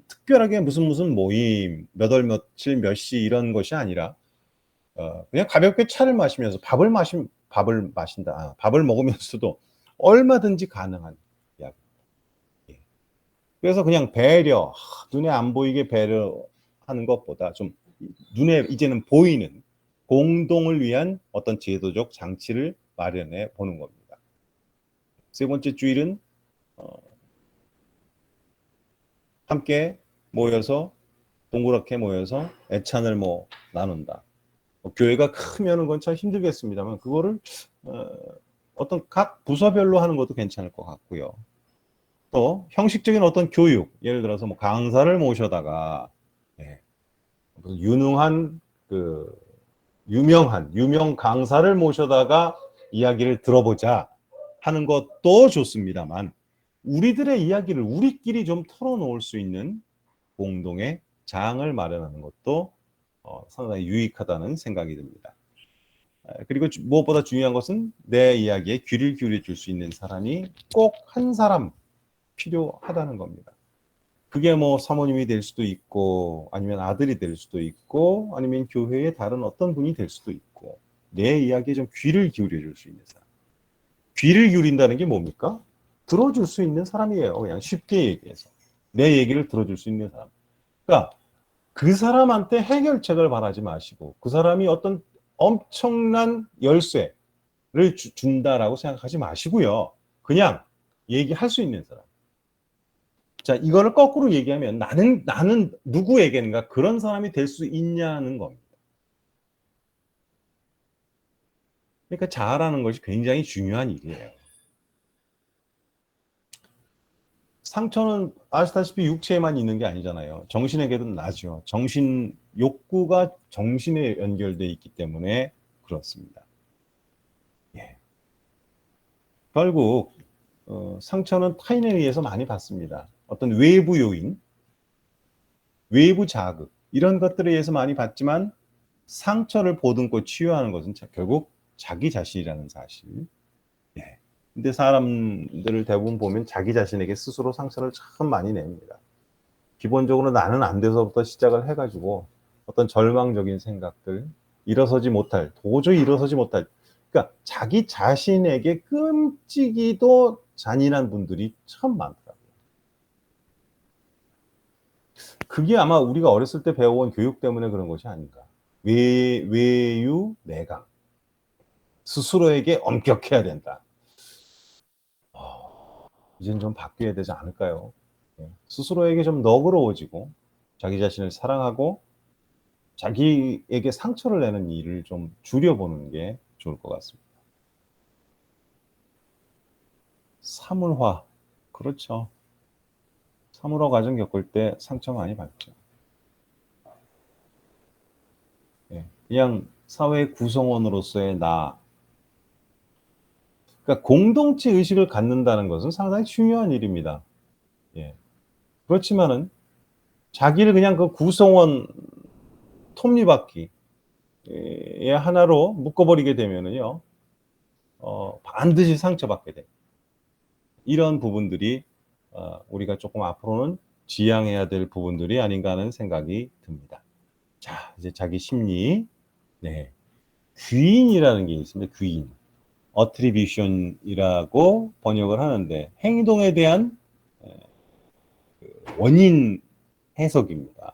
특별하게 무슨 모임 몇 월 며칠 몇 시 이런 것이 아니라 그냥 가볍게 차를 마시면서 밥을 마신다. 밥을 먹으면서도 얼마든지 가능한 이야기. 예. 그래서 그냥 배려, 눈에 안 보이게 배려하는 것보다 좀 눈에 이제는 보이는 공동을 위한 어떤 제도적 장치를 마련해 보는 겁니다. 세 번째 주일은 함께 모여서 동그랗게 모여서 애찬을 뭐 나눈다. 교회가 크면은 그건 참 힘들겠습니다만 그거를 어떤 각 부서별로 하는 것도 괜찮을 것 같고요. 또 형식적인 어떤 교육, 예를 들어서 뭐 강사를 모셔다가 무슨 유능한 그 유명 강사를 모셔다가 이야기를 들어보자 하는 것도 좋습니다만 우리들의 이야기를 우리끼리 좀 털어놓을 수 있는 공동의 장을 마련하는 것도 상당히 유익하다는 생각이 듭니다. 그리고 무엇보다 중요한 것은 내 이야기에 귀를 기울여 줄 수 있는 사람이 꼭 한 사람 필요하다는 겁니다. 그게 뭐 사모님이 될 수도 있고 아니면 아들이 될 수도 있고 아니면 교회의 다른 어떤 분이 될 수도 있고 내 이야기에 좀 귀를 기울여 줄 수 있는 사람. 귀를 기울인다는 게 뭡니까? 들어줄 수 있는 사람이에요. 그냥 쉽게 얘기해서. 내 얘기를 들어줄 수 있는 사람. 그러니까 그 사람한테 해결책을 바라지 마시고 그 사람이 어떤 엄청난 열쇠를 준다라고 생각하지 마시고요. 그냥 얘기할 수 있는 사람. 자, 이거를 거꾸로 얘기하면 나는 누구에게인가 그런 사람이 될 수 있냐는 겁니다. 그러니까 잘하는 것이 굉장히 중요한 일이에요. 상처는 아시다시피 육체에만 있는 게 아니잖아요. 정신에게도 나죠. 정신 욕구가 정신에 연결돼 있기 때문에 그렇습니다. 예. 결국 상처는 타인에 의해서 많이 받습니다. 어떤 외부 요인, 외부 자극 이런 것들에 의해서 많이 받지만 상처를 보듬고 치유하는 것은 결국 자기 자신이라는 사실. 예. 근데 사람들을 대부분 보면 자기 자신에게 스스로 상처를 참 많이 냅니다. 기본적으로 나는 안 돼서부터 시작을 해가지고 어떤 절망적인 생각들, 도저히 일어서지 못할, 그러니까 자기 자신에게 끔찍이도 잔인한 분들이 참 많더라고요. 그게 아마 우리가 어렸을 때 배워온 교육 때문에 그런 것이 아닌가. 외유, 내강. 스스로에게 엄격해야 된다. 이젠 좀 바뀌어야 되지 않을까요? 스스로에게 좀 너그러워지고 자기 자신을 사랑하고 자기에게 상처를 내는 일을 좀 줄여보는 게 좋을 것 같습니다. 사물화. 그렇죠. 사물화 과정 겪을 때 상처 많이 받죠. 그냥 사회 구성원으로서의 나. 그러니까 공동체 의식을 갖는다는 것은 상당히 중요한 일입니다. 그렇지만은 자기를 그냥 그 구성원 톱니바퀴의 하나로 묶어버리게 되면은요, 반드시 상처받게 돼. 이런 부분들이 우리가 조금 앞으로는 지양해야 될 부분들이 아닌가 하는 생각이 듭니다. 자, 이제 자기 심리. 귀인이라는 게 있습니다. 귀인. attribution이라고 번역을 하는데 행동에 대한 원인 해석입니다.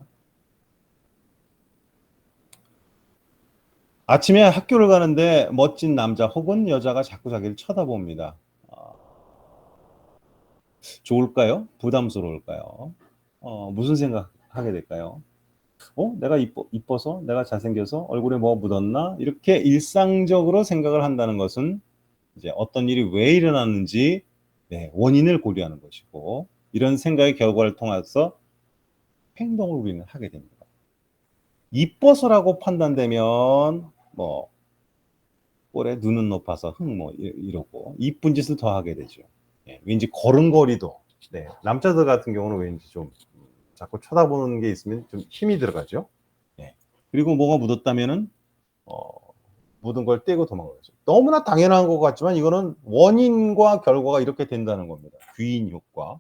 아침에 학교를 가는데 멋진 남자 혹은 여자가 자꾸 자기를 쳐다봅니다. 좋을까요? 부담스러울까요? 무슨 생각하게 될까요? 내가 이뻐서? 내가 잘생겨서? 얼굴에 뭐 묻었나? 이렇게 일상적으로 생각을 한다는 것은 이제 어떤 일이 왜 일어났는지 네, 원인을 고려하는 것이고 이런 생각의 결과를 통해서 행동을 우리는 하게 됩니다. 이뻐서라고 판단되면 뭐 꼴에 눈은 높아서 뭐 이러고 이쁜 짓을 더 하게 되죠. 예, 왠지 걸음걸이도 네, 남자들 같은 경우는 왠지 좀 자꾸 쳐다보는 게 있으면 좀 힘이 들어가죠. 예. 그리고 뭐가 묻었다면은 묻은 걸 떼고 도망가죠. 너무나 당연한 것 같지만 이거는 원인과 결과가 이렇게 된다는 겁니다. 귀인 효과.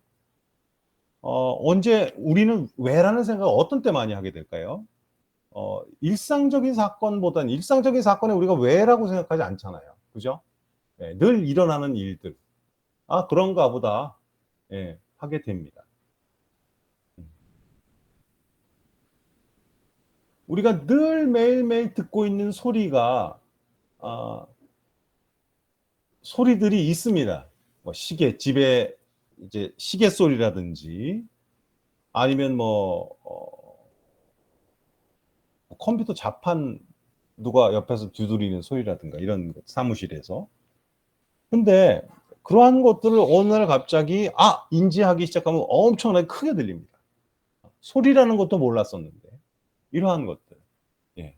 언제 우리는 왜라는 생각을 어떤 때 많이 하게 될까요? 일상적인 사건보다는 일상적인 사건에 우리가 왜라고 생각하지 않잖아요. 그죠? 예, 늘 일어나는 일들. 아, 그런가 보다. 예, 하게 됩니다. 우리가 늘 매일매일 듣고 있는 소리가, 아, 소리들이 있습니다. 뭐 시계, 집에 이제 시계 소리라든지 아니면 컴퓨터 자판 누가 옆에서 두드리는 소리라든가 이런 사무실에서. 근데 그러한 것들을 어느 날 갑자기 인지하기 시작하면 엄청나게 크게 들립니다. 소리라는 것도 몰랐었는데 이러한 것들. 예.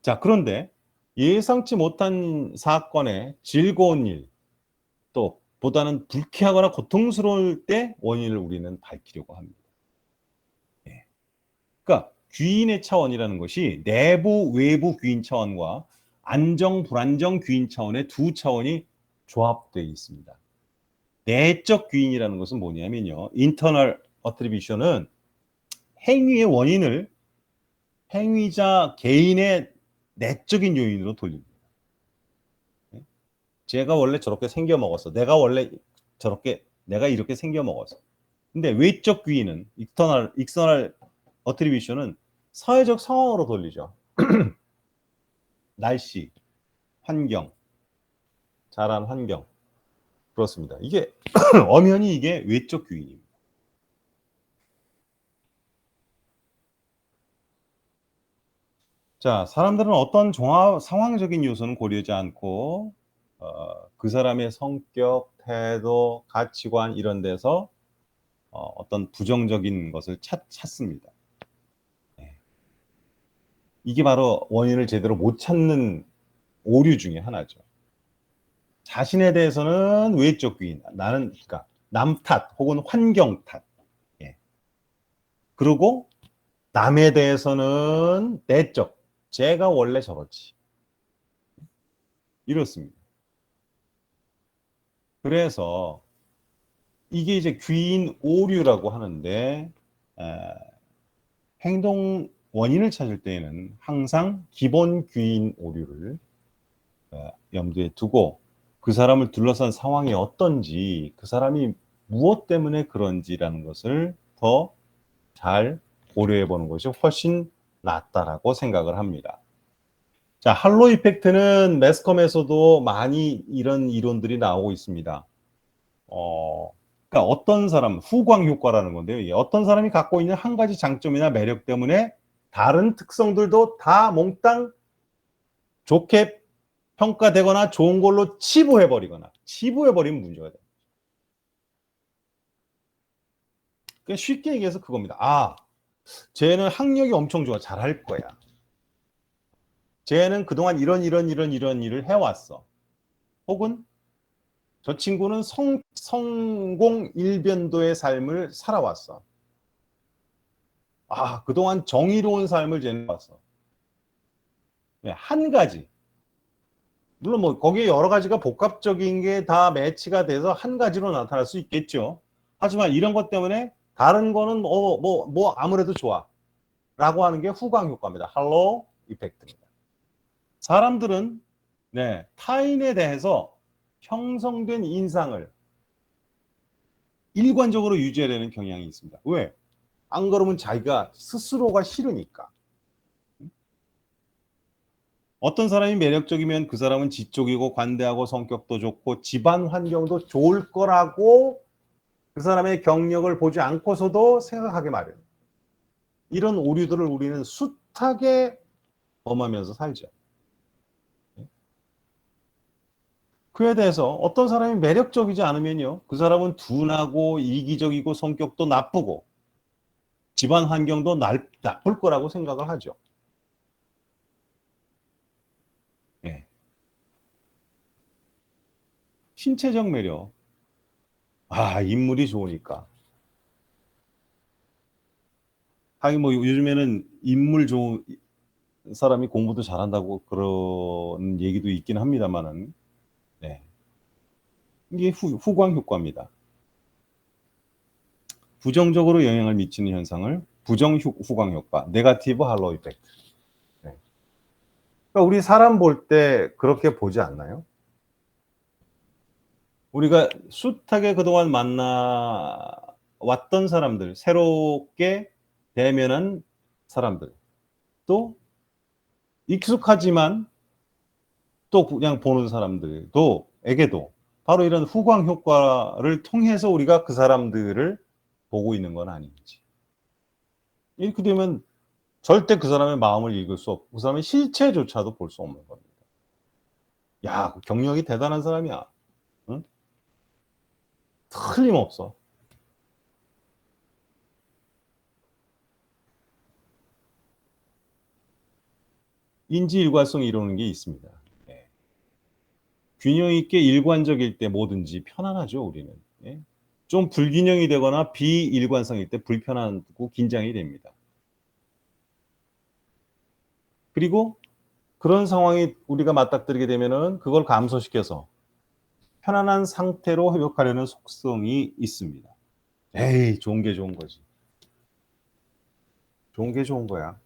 자, 그런데 예상치 못한 사건의 즐거운 일, 또 보다는 불쾌하거나 고통스러울 때 원인을 우리는 밝히려고 합니다. 예. 그러니까 귀인의 차원이라는 것이 내부, 외부 귀인 차원과 안정, 불안정 귀인 차원의 두 차원이 조합되어 있습니다. 내적 귀인이라는 것은 뭐냐면요. internal attribution은 행위의 원인을 행위자 개인의 내적인 요인으로 돌립니다. 제가 원래 저렇게 생겨 먹었어. 내가 원래 내가 이렇게 생겨 먹었어. 근데 외적 귀인은 external attribution은 사회적 상황으로 돌리죠. 날씨, 환경, 자란 환경. 그렇습니다. 이게 엄연히 이게 외적 귀인입니다. 자, 사람들은 어떤 종합 상황적인 요소는 고려하지 않고 그 사람의 성격, 태도, 가치관 이런 데서 어떤 부정적인 것을 찾습니다. 네. 이게 바로 원인을 제대로 못 찾는 오류 중에 하나죠. 자신에 대해서는 외적 귀인, 나는 그러니까 남 탓 혹은 환경 탓. 예. 그리고 남에 대해서는 내적, 제가 원래 저렇지. 이렇습니다. 그래서 이게 이제 귀인 오류라고 하는데 행동 원인을 찾을 때에는 항상 기본 귀인 오류를 염두에 두고 그 사람을 둘러싼 상황이 어떤지 그 사람이 무엇 때문에 그런지라는 것을 더 잘 고려해 보는 것이 훨씬 낫다라고 생각을 합니다. 자, 할로 이펙트는 매스컴에서도 많이 이런 이론들이 나오고 있습니다. 그러니까 어떤 사람, 후광 효과라는 건데요. 어떤 사람이 갖고 있는 한 가지 장점이나 매력 때문에 다른 특성들도 다 몽땅 좋게 평가되거나 좋은 걸로 치부해버리면 문제가 돼요. 그러니까 쉽게 얘기해서 그겁니다. 쟤는 학력이 엄청 좋아. 잘할 거야. 쟤는 그동안 이런 일을 해왔어. 혹은 저 친구는 성공 일변도의 삶을 살아왔어. 그동안 정의로운 삶을 쟤는 왔어. 네, 한 가지. 물론 뭐 거기에 여러 가지가 복합적인 게 다 매치가 돼서 한 가지로 나타날 수 있겠죠. 하지만 이런 것 때문에 다른 거는 아무래도 좋아. 라고 하는 게 후광 효과입니다. 할로 이펙트입니다. 사람들은 네, 타인에 대해서 형성된 인상을 일관적으로 유지하려는 경향이 있습니다. 왜? 안 그러면 자기가 스스로가 싫으니까. 어떤 사람이 매력적이면 그 사람은 지적이고 관대하고 성격도 좋고 집안 환경도 좋을 거라고 그 사람의 경력을 보지 않고서도 생각하게 마련. 이런 오류들을 우리는 숱하게 범하면서 살죠. 그에 대해서 어떤 사람이 매력적이지 않으면요, 그 사람은 둔하고 이기적이고 성격도 나쁘고 집안 환경도 나쁠 거라고 생각을 하죠. 예. 신체적 매력. 아, 인물이 좋으니까. 하긴 뭐 요즘에는 인물 좋은 사람이 공부도 잘한다고 그런 얘기도 있긴 합니다만은, 네. 이게 후광 효과입니다. 부정적으로 영향을 미치는 현상을 부정 후광 효과, 네가티브 할로 이펙트. 네. 그러니까 우리 사람 볼 때 그렇게 보지 않나요? 우리가 숱하게 그동안 만나 왔던 사람들, 새롭게 대면한 사람들, 또 익숙하지만 또 그냥 보는 사람들도 에게도 바로 이런 후광 효과를 통해서 우리가 그 사람들을 보고 있는 건 아닌지. 이렇게 되면 절대 그 사람의 마음을 읽을 수 없고 그 사람의 실체조차도 볼 수 없는 겁니다. 야, 그 경력이 대단한 사람이야. 응? 틀림없어. 인지 일관성 이루는 게 있습니다. 예. 균형 있게 일관적일 때 뭐든지 편안하죠, 우리는. 예. 좀 불균형이 되거나 비일관성일 때 불편하고 긴장이 됩니다. 그리고 그런 상황이 우리가 맞닥뜨리게 되면은 그걸 감소시켜서 편안한 상태로 회복하려는 속성이 있습니다. 에이, 좋은 게 좋은 거지. 좋은 게 좋은 거야.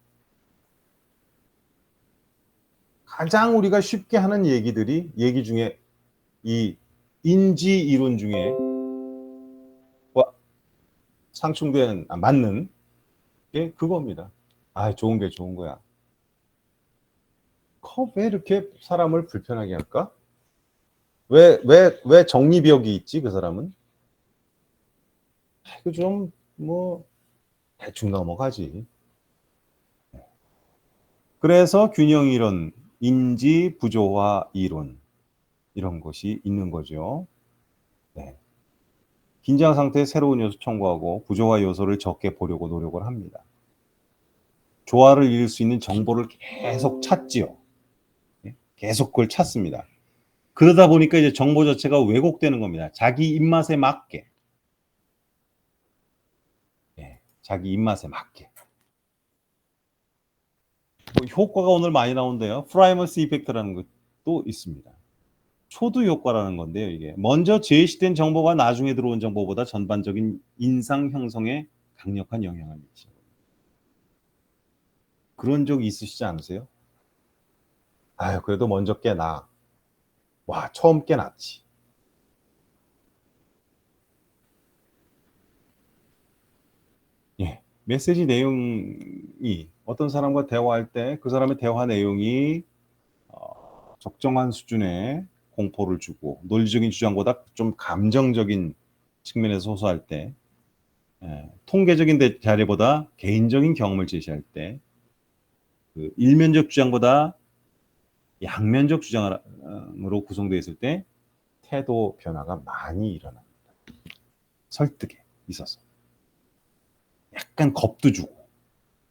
가장 우리가 쉽게 하는 얘기 중에 이 인지 이론 중에 상충된, 맞는 게 그겁니다. 아, 좋은 게 좋은 거야. 왜 이렇게 사람을 불편하게 할까? 왜 정리벽이 있지, 그 사람은? 이거 좀, 뭐, 대충 넘어가지. 그래서 균형 이론, 인지 부조화 이론, 이런 것이 있는 거죠. 네. 긴장 상태에 새로운 요소 첨가하고 부조화 요소를 적게 보려고 노력을 합니다. 조화를 이룰 수 있는 정보를 계속 찾지요. 예? 계속 그걸 찾습니다. 그러다 보니까 이제 정보 자체가 왜곡되는 겁니다. 자기 입맛에 맞게. 예, 자기 입맛에 맞게. 뭐 효과가 오늘 많이 나온대요. 프라이머시 이펙트라는 것도 있습니다. 초두 효과라는 건데요. 이게 먼저 제시된 정보가 나중에 들어온 정보보다 전반적인 인상 형성에 강력한 영향을 미치죠. 그런 적 있으시지 않으세요? 아유, 그래도 먼저 게 나아. 와, 처음 게 낫지. 예. 메시지 내용이 어떤 사람과 대화할 때 그 사람의 대화 내용이 적정한 수준의 공포를 주고 논리적인 주장보다 좀 감정적인 측면에서 호소할 때, 통계적인 자료보다 개인적인 경험을 제시할 때, 그 일면적 주장보다 양면적 주장으로 구성되어 있을 때 태도 변화가 많이 일어납니다. 설득에 있어서 약간 겁도 주고,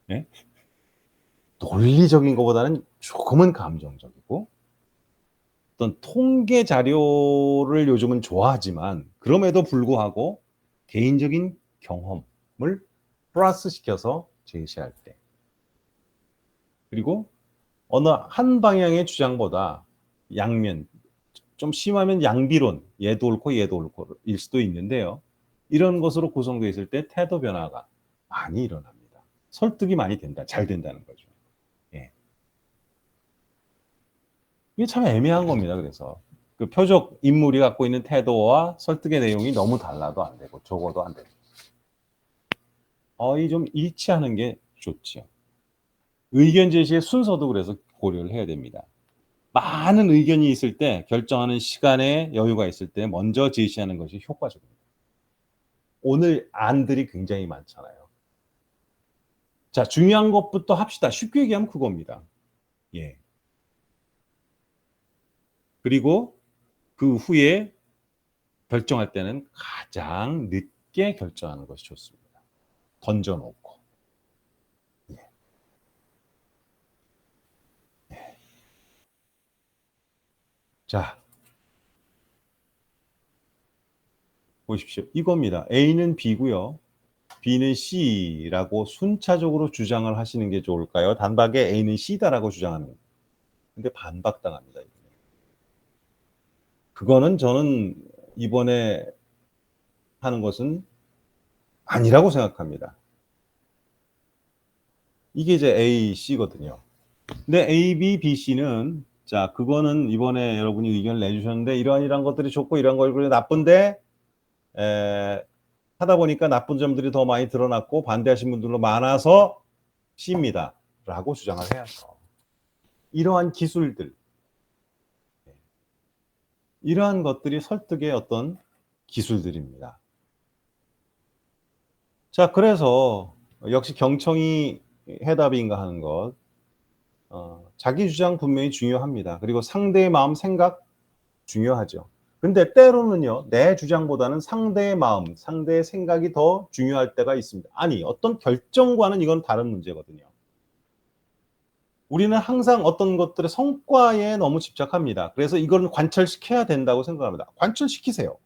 예? 논리적인 것보다는 조금은 감정적이고, 어떤 통계 자료를 요즘은 좋아하지만 그럼에도 불구하고 개인적인 경험을 플러스 시켜서 제시할 때, 그리고 어느 한 방향의 주장보다 양면, 좀 심하면 양비론, 얘도 옳고 얘도 옳고일 수도 있는데요. 이런 것으로 구성되어 있을 때 태도 변화가 많이 일어납니다. 설득이 많이 된다, 잘 된다는 거죠. 예. 이게 참 애매한 겁니다. 그래서 그 표적 인물이 갖고 있는 태도와 설득의 내용이 너무 달라도 안 되고 적어도 안 되고 거의 좀 일치하는 게 좋죠. 의견 제시의 순서도 그래서 고려를 해야 됩니다. 많은 의견이 있을 때 결정하는 시간에 여유가 있을 때 먼저 제시하는 것이 효과적입니다. 오늘 안들이 굉장히 많잖아요. 자, 중요한 것부터 합시다. 쉽게 얘기하면 그겁니다. 예. 그리고 그 후에 결정할 때는 가장 늦게 결정하는 것이 좋습니다. 던져 놓고. 예. 자, 보십시오. 이겁니다. A는 B고요. B는 C라고 순차적으로 주장을 하시는 게 좋을까요? 단박에 A는 C다라고 주장하는. 근데 반박당합니다. 그거는 저는 이번에 하는 것은 아니라고 생각합니다. 이게 이제 A, C거든요. 근데 A, B, B, C는 자, 그거는 이번에 여러분이 의견을 내주셨는데 이러한 것들이 좋고 이러한 걸 나쁜데 에, 하다 보니까 나쁜 점들이 더 많이 드러났고 반대하신 분들도 많아서 C입니다. 라고 주장을 해야죠. 이러한 기술들, 이러한 것들이 설득의 어떤 기술들입니다. 자, 그래서 역시 경청이 해답인가 하는 것, 자기 주장 분명히 중요합니다. 그리고 상대의 마음, 생각 중요하죠. 근데 때로는요, 내 주장보다는 상대의 마음, 상대의 생각이 더 중요할 때가 있습니다. 아니, 어떤 결정과는 이건 다른 문제거든요. 우리는 항상 어떤 것들의 성과에 너무 집착합니다. 그래서 이걸 관철시켜야 된다고 생각합니다. 관철시키세요.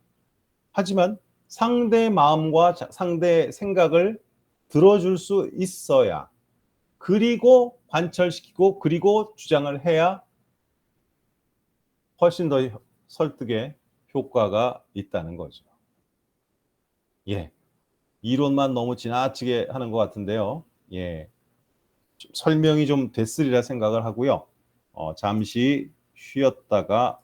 하지만 상대의 마음과 상대의 생각을 들어줄 수 있어야, 그리고 관철시키고 그리고 주장을 해야 훨씬 더 설득에 효과가 있다는 거죠. 예. 이론만 너무 지나치게 하는 것 같은데요. 예. 좀 설명이 좀 됐으리라 생각을 하고요. 잠시 쉬었다가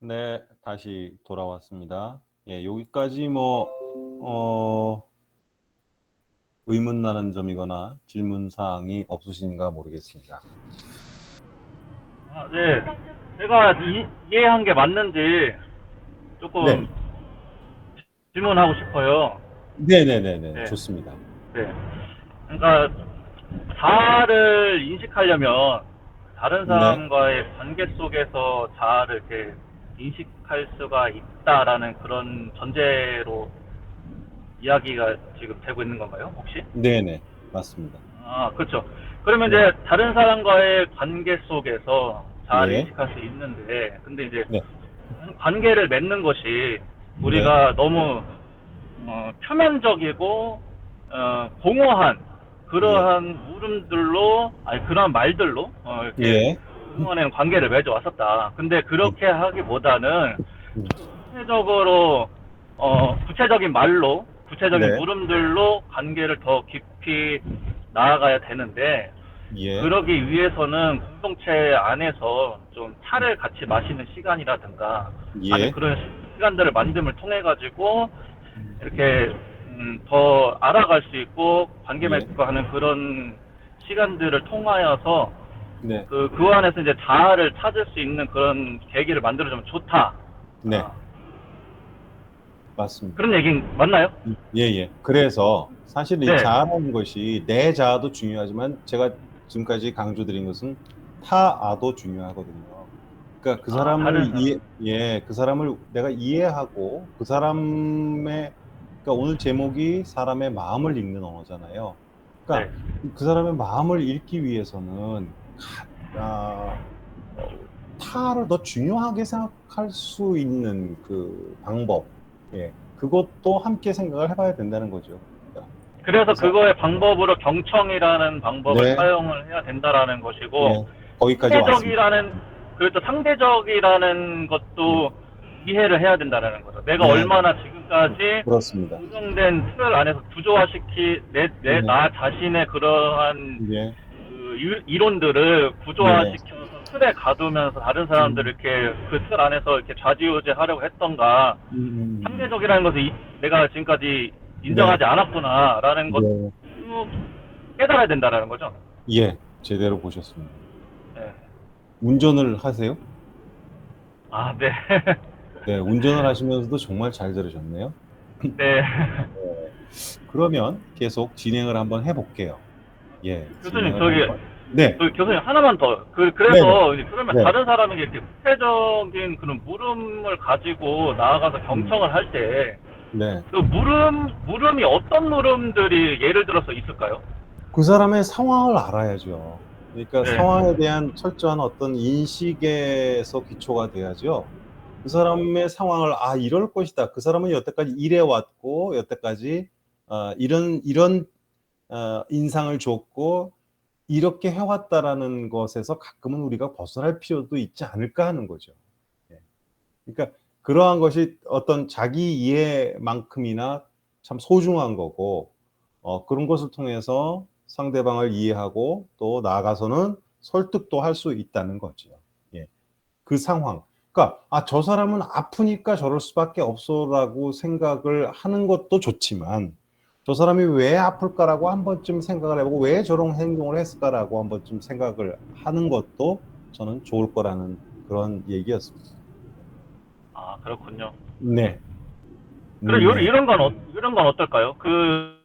네, 다시 돌아왔습니다. 예, 여기까지 의문 나는 점이거나 질문 사항이 없으신가 모르겠습니다. 네. 제가 이해한 게 맞는지 네, 조금 질문하고 싶어요. 네네네네, 네. 좋습니다. 네. 그러니까 자아를 인식하려면 다른 네, 사람과의 관계 속에서 자아를 이렇게 인식할 수가 있다라는 그런 전제로 이야기가 지금 되고 있는 건가요, 혹시? 네네, 맞습니다. 아, 그렇죠. 그러면 네, 이제 다른 사람과의 관계 속에서 자아를 예, 인식할 수 있는데, 근데 이제 네, 관계를 맺는 것이 네, 우리가 너무 표면적이고 공허한 예, 그러한 물음들로 아니 그러한 말들로 이렇게 예, 그동안에는 관계를 맺어 왔었다. 근데 예, 그렇게 하기보다는 음, 구체적으로 구체적인 말로 구체적인 네, 물음들로 관계를 더 깊이 나아가야 되는데 예, 그러기 위해서는 공동체 안에서 좀 차를 같이 마시는 시간이라든가 아니 예, 그런 시간들을 만듦을 통해 가지고 음, 이렇게 더 알아갈 수 있고 관계 예, 맺고 하는 그런 시간들을 통하여서 네, 그 안에서 이제 자아를 찾을 수 있는 그런 계기를 만들어주면 좋다. 네, 아, 맞습니다. 그런 얘기 맞나요? 예, 예. 그래서 사실 이 네, 자아라는 것이 내 자아도 중요하지만 제가 지금까지 강조드린 것은 타아도 중요하거든요. 그러니까 그 아 사람을 다른 사람. 예, 그 사람을 내가 이해하고 그 사람의, 그러니까 오늘 제목이 사람의 마음을 읽는 언어잖아요. 네, 그러니까 그 사람의 마음을 읽기 위해서는 아, 어, 타를 더 중요하게 생각할 수 있는 그 방법, 예, 그것도 함께 생각을 해봐야 된다는 거죠. 그러니까 그래서 그래서 그거의 방법으로 경청이라는 방법을 네, 사용을 해야 된다라는 것이고 예, 거기까지 왔습니다. 상대적이라는 그렇죠 상대적이라는 네, 것도 이해를 해야 된다라는 거죠. 내가 네, 얼마나 지금까지 그렇습니다. 고정된 틀 안에서 구조화시키 네, 나 자신의 그러한 예, 그 이론들을 네, 구조화시켜서 틀에 가두면서 다른 사람들을 음, 이렇게 그 틀 안에서 이렇게 좌지우지하려고 했던가 음, 상대적이라는 것을 내가 지금까지 네, 인정하지 않았구나라는 것도 네, 깨달아야 된다라는 거죠. 예, 제대로 보셨습니다. 네. 운전을 하세요? 아, 네. 네, 운전을 하시면서도 정말 잘 들으셨네요. 네. 그러면 계속 진행을 한번 해볼게요. 예, 교수님, 진행을 한번. 네, 교수님 하나만 더. 네네, 그래서 그러면 네, 다른 사람에게 이렇게 구체적인 그런 물음을 가지고 나아가서 음, 경청을 할 때, 네. 그 물음이 어떤 물음들이 예를 들어서 있을까요? 그 사람의 상황을 알아야죠. 그러니까 네. 상황에 대한 철저한 어떤 인식에서 기초가 돼야죠. 그 사람의 상황을, 아, 이럴 것이다. 그 사람은 여태까지 이래 왔고, 여태까지, 이런, 인상을 줬고, 이렇게 해왔다라는 것에서 가끔은 우리가 벗어날 필요도 있지 않을까 하는 거죠. 예. 그러니까 그러한 것이 어떤 자기 이해만큼이나 참 소중한 거고, 그런 것을 통해서 상대방을 이해하고 또 나아가서는 설득도 할 수 있다는 거죠. 예. 그 상황. 그러니까, 아, 저 사람은 아프니까 저럴 수밖에 없어라고 생각을 하는 것도 좋지만, 저 사람이 왜 아플까라고 한 번쯤 생각을 해보고, 왜 저런 행동을 했을까라고 한 번쯤 생각을 하는 것도 저는 좋을 거라는 그런 얘기였습니다. 아, 그렇군요. 네. 그럼 네. 이런 건 어떨까요? 그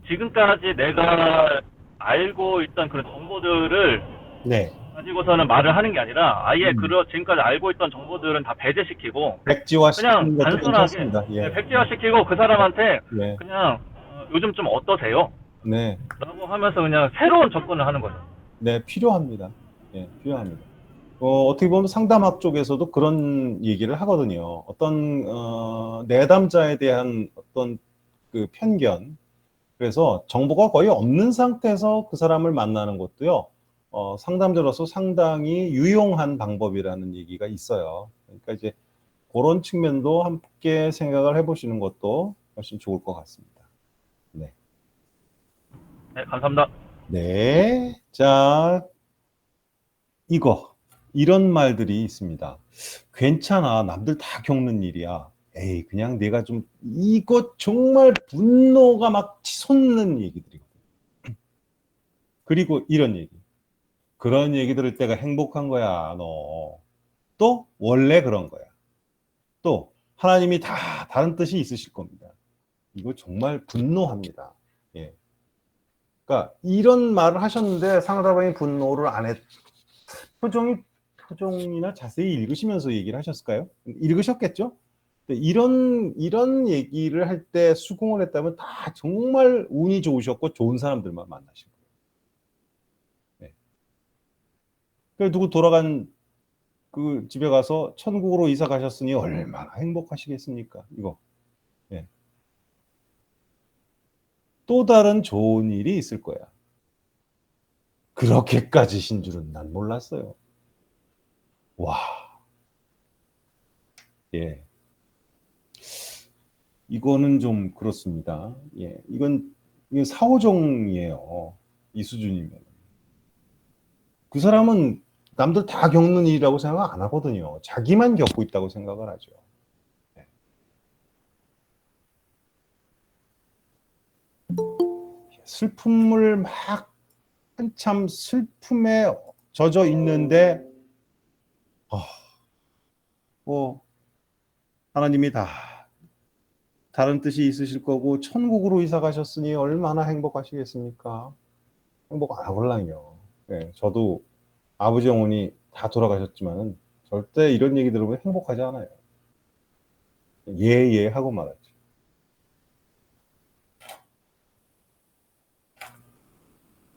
지금까지 내가 알고 있던 그런 정보들을 네. 가지고서는 말을 하는 게 아니라 아예 음. 지금까지 알고 있던 정보들은 다 배제시키고 백지화 그냥 시키는 것도 단순하게 괜찮습니다. 예. 백지화시키고 그 사람한테 네. 그냥 요즘 좀 어떠세요? 네. 라고 하면서 그냥 새로운 접근을 하는 거죠. 네. 필요합니다. 예, 필요합니다. 어떻게 보면 상담학 쪽에서도 그런 얘기를 하거든요. 어떤, 내담자에 대한 어떤 그 편견. 그래서 정보가 거의 없는 상태에서 그 사람을 만나는 것도요, 상담자로서 상당히 유용한 방법이라는 얘기가 있어요. 그러니까 이제 그런 측면도 함께 생각을 해보시는 것도 훨씬 좋을 것 같습니다. 네. 네, 감사합니다. 네. 자, 이거. 이런 말들이 있습니다. 괜찮아. 남들 다 겪는 일이야. 에이, 그냥 내가 좀, 이거 정말 분노가 막 치솟는 얘기들이거든요. 그리고 이런 얘기. 그런 얘기 들을 때가 행복한 거야, 너. 또, 원래 그런 거야. 또, 하나님이 다 다른 뜻이 있으실 겁니다. 이거 정말 분노합니다. 예. 그러니까, 이런 말을 하셨는데 상대방이 분노를 안 했, 표정이나 자세히 읽으시면서 얘기를 하셨을까요? 읽으셨겠죠? 이런 얘기를 할 때 수긍을 했다면 다 정말 운이 좋으셨고 좋은 사람들만 만나신 거예요. 네. 그 누구 돌아간 그 집에 가서 천국으로 이사 가셨으니 얼마나 행복하시겠습니까? 이거. 네. 또 다른 좋은 일이 있을 거야. 그렇게까지신 줄은 난 몰랐어요. 와. 예. 이거는 좀 그렇습니다. 예. 이건 사오정이에요. 이 수준이면. 그 사람은 남들 다 겪는 일이라고 생각 안 하거든요. 자기만 겪고 있다고 생각을 하죠. 네. 슬픔을 막 한참 슬픔에 젖어 있는데 뭐 하나님이 다 다른 뜻이 있으실 거고 천국으로 이사 가셨으니 얼마나 행복하시겠습니까? 행복 안 하걸랑요. 네, 저도 아버지 어머니 다 돌아가셨지만은 절대 이런 얘기 들으면 행복하지 않아요. 예, 예 하고 말하죠.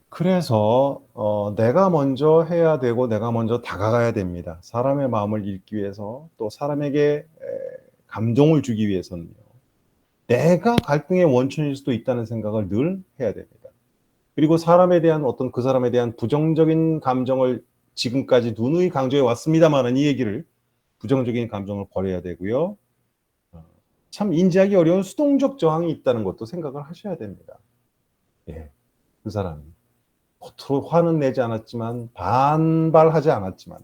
그래서 내가 먼저 해야 되고 내가 먼저 다가가야 됩니다. 사람의 마음을 읽기 위해서 또 사람에게 감동을 주기 위해서는요. 내가 갈등의 원천일 수도 있다는 생각을 늘 해야 됩니다. 그리고 사람에 대한 어떤 그 사람에 대한 부정적인 감정을 지금까지 누누이 강조해 왔습니다만은 이 얘기를 부정적인 감정을 버려야 되고요. 참 인지하기 어려운 수동적 저항이 있다는 것도 생각을 하셔야 됩니다. 예, 그 사람이. 겉으로 화는 내지 않았지만 반발하지 않았지만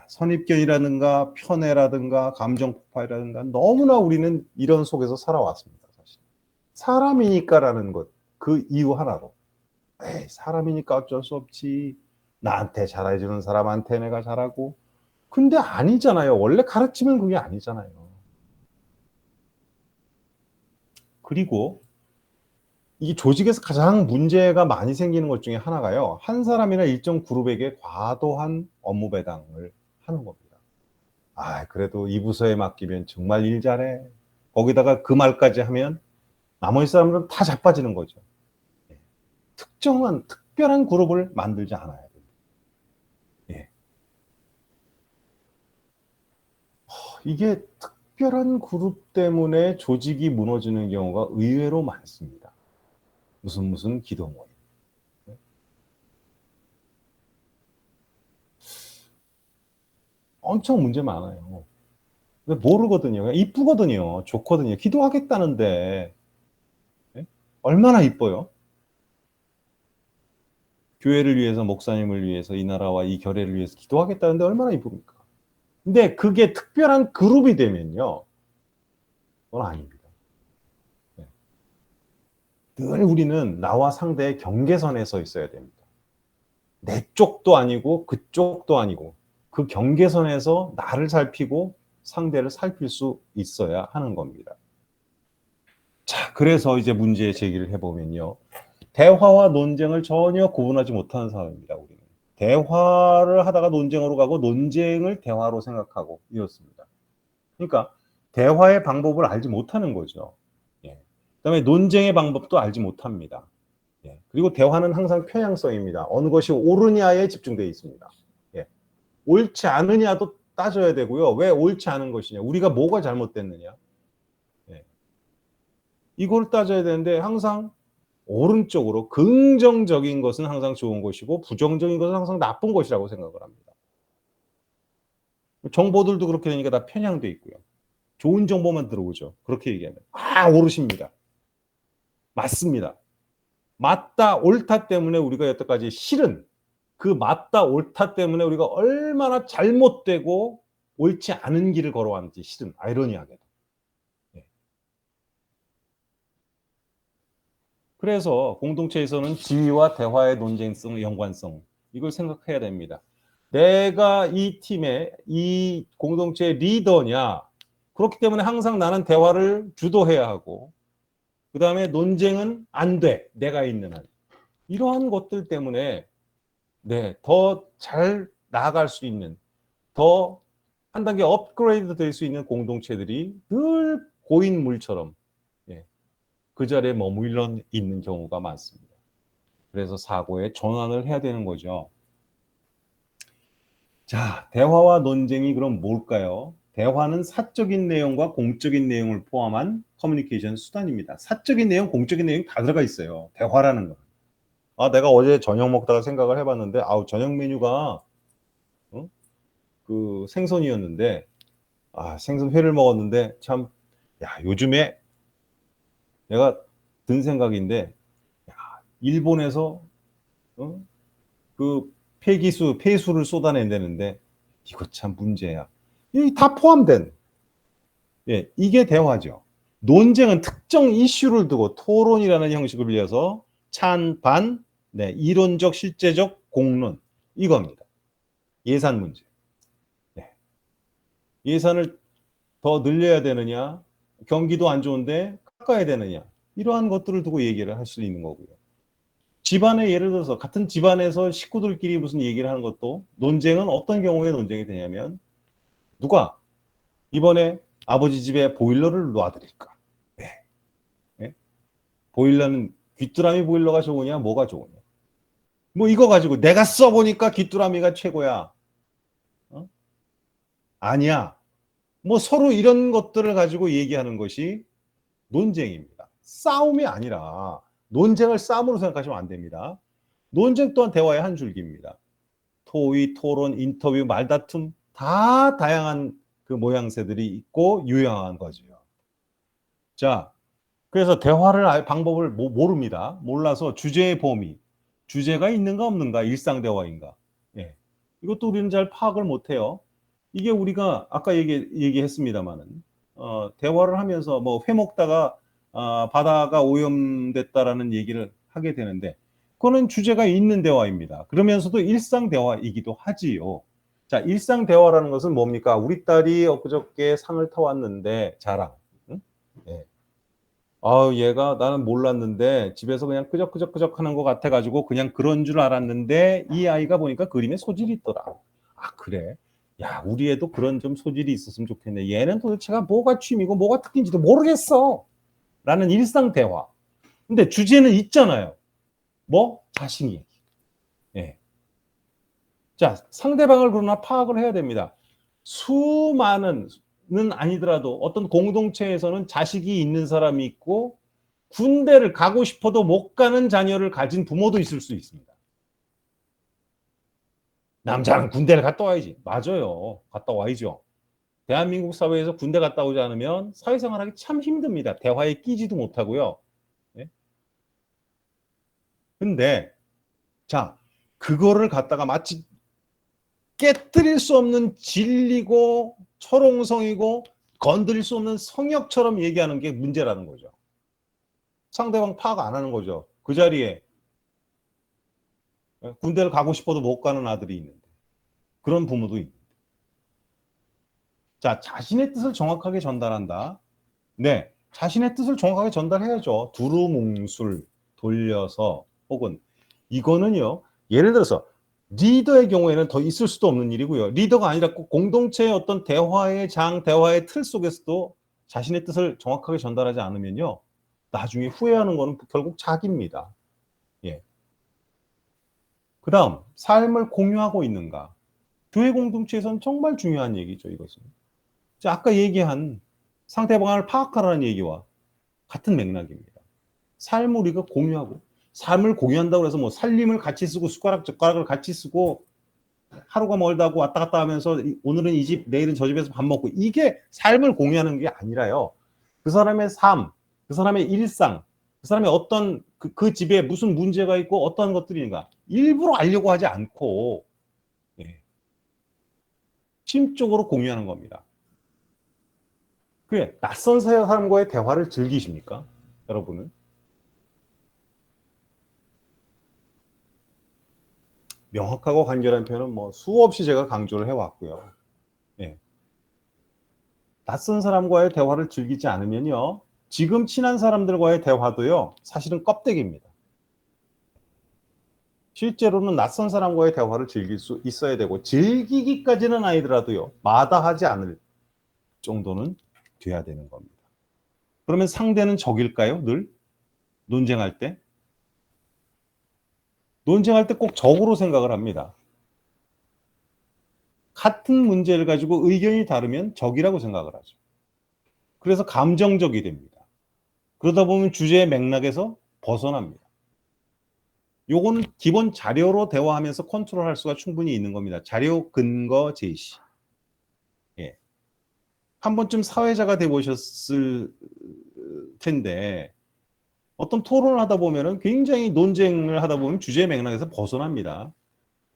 선입견이라든가 편애라든가 감정 폭발이라든가 너무나 우리는 이런 속에서 살아왔습니다. 사실. 사람이니까라는 것, 그 이유 하나로 에이, 사람이니까 어쩔 수 없지. 나한테 잘해주는 사람한테 내가 잘하고. 근데 아니잖아요. 원래 가르치면 그게 아니잖아요. 그리고 이 조직에서 가장 문제가 많이 생기는 것 중에 하나가요. 한 사람이나 일정 그룹에게 과도한 업무 배당을 하는 겁니다. 아, 그래도 이 부서에 맡기면 정말 일 잘해. 거기다가 그 말까지 하면 나머지 사람들은 다 자빠지는 거죠. 특정한, 특별한 그룹을 만들지 않아야 돼요. 예. 이게 특별한 그룹 때문에 조직이 무너지는 경우가 의외로 많습니다. 무슨 기도 모임. 엄청 문제 많아요. 근데 모르거든요. 이쁘거든요. 좋거든요. 기도하겠다는데 네? 얼마나 이뻐요? 교회를 위해서 목사님을 위해서 이 나라와 이 결례를 위해서 기도하겠다는데 얼마나 이쁩니까? 근데 그게 특별한 그룹이 되면요. 그건 아닙니다. 네. 늘 우리는 나와 상대의 경계선에 서 있어야 됩니다. 내 쪽도 아니고 그쪽도 아니고 그 경계선에서 나를 살피고 상대를 살필 수 있어야 하는 겁니다. 자, 그래서 이제 문제 제기를 해보면요. 대화와 논쟁을 전혀 구분하지 못하는 사람입니다, 우리는. 대화를 하다가 논쟁으로 가고 논쟁을 대화로 생각하고 이렇습니다. 그러니까 대화의 방법을 알지 못하는 거죠. 예. 그다음에 논쟁의 방법도 알지 못합니다. 예. 그리고 대화는 항상 편향성입니다. 어느 것이 옳으냐에 집중되어 있습니다. 예. 옳지 않으냐도 따져야 되고요. 왜 옳지 않은 것이냐? 우리가 뭐가 잘못됐느냐? 예. 이걸 따져야 되는데 항상 오른쪽으로 긍정적인 것은 항상 좋은 것이고 부정적인 것은 항상 나쁜 것이라고 생각을 합니다. 정보들도 그렇게 되니까 다 편향돼 있고요. 좋은 정보만 들어오죠. 그렇게 얘기하면 옳으십니다. 맞습니다. 맞다 옳다 때문에 우리가 여태까지 싫은 그 맞다 옳다 때문에 우리가 얼마나 잘못되고 옳지 않은 길을 걸어왔는지 실은 아이러니하게도. 예. 그래서 공동체에서는 지위와 대화의 논쟁성, 연관성 이걸 생각해야 됩니다. 내가 이 팀의 이 공동체의 리더냐 그렇기 때문에 항상 나는 대화를 주도해야 하고 그 다음에 논쟁은 안 돼. 내가 있는 한. 이러한 것들 때문에 네, 더 잘 나아갈 수 있는 더 한 단계 업그레이드 될 수 있는 공동체들이 늘 고인물처럼 예, 그 자리에 머물러 있는 경우가 많습니다. 그래서 사고의 전환을 해야 되는 거죠. 자, 대화와 논쟁이 그럼 뭘까요? 대화는 사적인 내용과 공적인 내용을 포함한 커뮤니케이션 수단입니다. 사적인 내용, 공적인 내용 다 들어가 있어요. 대화라는 거. 아, 내가 어제 저녁 먹다가 생각을 해봤는데, 아우, 저녁 메뉴가 그 생선이었는데, 아, 생선회를 먹었는데 참, 야, 요즘에 내가 든 생각인데, 야, 일본에서 그 폐수를 쏟아낸다는데 이거 참 문제야. 이 다 포함된 예, 이게 대화죠. 논쟁은 특정 이슈를 두고 토론이라는 형식을 빌려서 찬반, 네, 이론적, 실제적 공론 이겁니다. 예산 문제. 네. 예산을 더 늘려야 되느냐, 경기도 안 좋은데 깎아야 되느냐 이러한 것들을 두고 얘기를 할 수 있는 거고요. 집안에 예를 들어서 같은 집안에서 식구들끼리 무슨 얘기를 하는 것도 논쟁은 어떤 경우에 논쟁이 되냐면 누가 이번에 아버지 집에 보일러를 놔드릴까? 네. 네? 보일러는 귀뚜라미 보일러가 좋으냐 뭐가 좋으냐? 뭐 이거 가지고 내가 써보니까 귀뚜라미가 최고야. 어? 아니야. 뭐 서로 이런 것들을 가지고 얘기하는 것이 논쟁입니다. 싸움이 아니라 논쟁을 싸움으로 생각하시면 안 됩니다. 논쟁 또한 대화의 한 줄기입니다. 토의, 토론, 인터뷰, 말다툼 다 다양한 그 모양새들이 있고 유용한 거죠. 자, 그래서 대화를 할 방법을 모릅니다. 몰라서 주제의 범위, 주제가 있는가 없는가, 일상 대화인가. 예. 이것도 우리는 잘 파악을 못해요. 이게 우리가 아까 얘기했습니다만은 대화를 하면서 뭐 회 먹다가 바다가 오염됐다라는 얘기를 하게 되는데 그거는 주제가 있는 대화입니다. 그러면서도 일상 대화이기도 하지요. 자, 일상 대화라는 것은 뭡니까? 우리 딸이 엊그저께 상을 타왔는데 자랑. 응? 예. 아, 얘가 나는 몰랐는데 집에서 그냥 끄적끄적끄적 하는 것 같아가지고 그냥 그런 줄 알았는데 이 아이가 보니까 그림에 소질이 있더라. 아, 그래? 야, 우리 애도 그런 좀 소질이 있었으면 좋겠네. 얘는 도대체가 뭐가 취미고 뭐가 특기인지도 모르겠어. 라는 일상 대화. 근데 주제는 있잖아요. 뭐? 자신 얘기. 예. 자, 상대방을 그러나 파악을 해야 됩니다. 수많은 는 아니더라도 어떤 공동체에서는 자식이 있는 사람이 있고 군대를 가고 싶어도 못 가는 자녀를 가진 부모도 있을 수 있습니다. 남자는 군대를 갔다 와야지. 맞아요. 갔다 와야죠. 대한민국 사회에서 군대 갔다 오지 않으면 사회생활하기 참 힘듭니다. 대화에 끼지도 못하고요. 네? 근데 자, 그거를 갖다가 마치 깨뜨릴 수 없는 진리고 철옹성이고 건드릴 수 없는 성역처럼 얘기하는 게 문제라는 거죠. 상대방 파악 안 하는 거죠. 그 자리에 군대를 가고 싶어도 못 가는 아들이 있는데 그런 부모도 있는데. 자, 자신의 뜻을 정확하게 전달한다. 네, 자신의 뜻을 정확하게 전달해야죠. 두루뭉술 돌려서 혹은 이거는요. 예를 들어서 리더의 경우에는 더 있을 수도 없는 일이고요. 리더가 아니라 꼭 공동체의 어떤 대화의 장, 대화의 틀 속에서도 자신의 뜻을 정확하게 전달하지 않으면요. 나중에 후회하는 거는 결국 자기입니다. 예. 그 다음, 삶을 공유하고 있는가. 교회 공동체에서는 정말 중요한 얘기죠, 이것은. 자, 아까 얘기한 상대방을 파악하라는 얘기와 같은 맥락입니다. 삶을 우리가 공유하고, 삶을 공유한다고 해서 뭐 살림을 같이 쓰고 젓가락을 같이 쓰고 하루가 멀다고 왔다 갔다 하면서 오늘은 이 집, 내일은 저 집에서 밥 먹고 이게 삶을 공유하는 게 아니라요. 그 사람의 삶, 그 사람의 일상, 그 그 사람이 어떤 그 집에 무슨 문제가 있고 어떤 것들이 있는가 일부러 알려고 하지 않고 예, 심적으로 공유하는 겁니다. 그래, 낯선 사람과의 대화를 즐기십니까? 여러분은? 명확하고 간결한 표현은 뭐 수없이 제가 강조를 해왔고요. 예. 낯선 사람과의 대화를 즐기지 않으면요. 지금 친한 사람들과의 대화도요. 사실은 껍데기입니다. 실제로는 낯선 사람과의 대화를 즐길 수 있어야 되고 즐기기까지는 아니더라도요. 마다하지 않을 정도는 돼야 되는 겁니다. 그러면 상대는 적일까요? 늘? 논쟁할 때? 논쟁할 때 꼭 적으로 생각을 합니다. 같은 문제를 가지고 의견이 다르면 적이라고 생각을 하죠. 그래서 감정적이 됩니다. 그러다 보면 주제의 맥락에서 벗어납니다. 요거는 기본 자료로 대화하면서 컨트롤할 수가 충분히 있는 겁니다. 자료, 근거, 제시. 예. 한 번쯤 사회자가 돼 보셨을 텐데 어떤 토론을 하다 보면은 굉장히 논쟁을 하다 보면 주제 맥락에서 벗어납니다.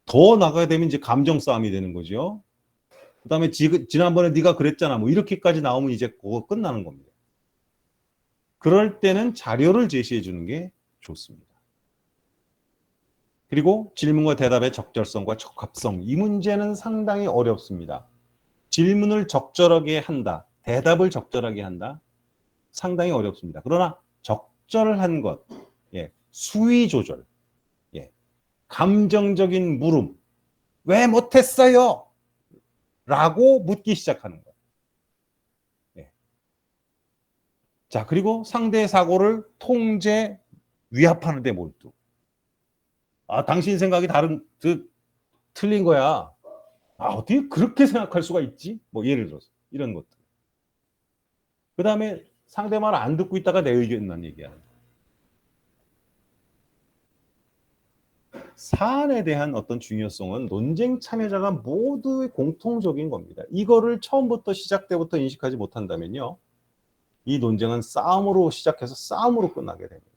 더 나가야 되면 이제 감정 싸움이 되는 거죠. 그다음에 지난번에 네가 그랬잖아. 뭐 이렇게까지 나오면 이제 그거 끝나는 겁니다. 그럴 때는 자료를 제시해 주는 게 좋습니다. 그리고 질문과 대답의 적절성과 적합성. 이 문제는 상당히 어렵습니다. 질문을 적절하게 한다. 대답을 적절하게 한다. 상당히 어렵습니다. 그러나 적절한 것, 예, 수위 조절, 예, 감정적인 물음, 왜 못했어요? 라고 묻기 시작하는 것. 예. 자, 그리고 상대의 사고를 통제, 위압하는 데 몰두. 아, 당신 생각이 틀린 거야. 아, 어떻게 그렇게 생각할 수가 있지? 뭐 예를 들어서 이런 것들. 그 다음에 상대 말 안 듣고 있다가 내 의견만 얘기하는. 사안에 대한 어떤 중요성은 논쟁 참여자가 모두 공통적인 겁니다. 이거를 처음부터 시작 때부터 인식하지 못한다면요. 이 논쟁은 싸움으로 시작해서 싸움으로 끝나게 됩니다.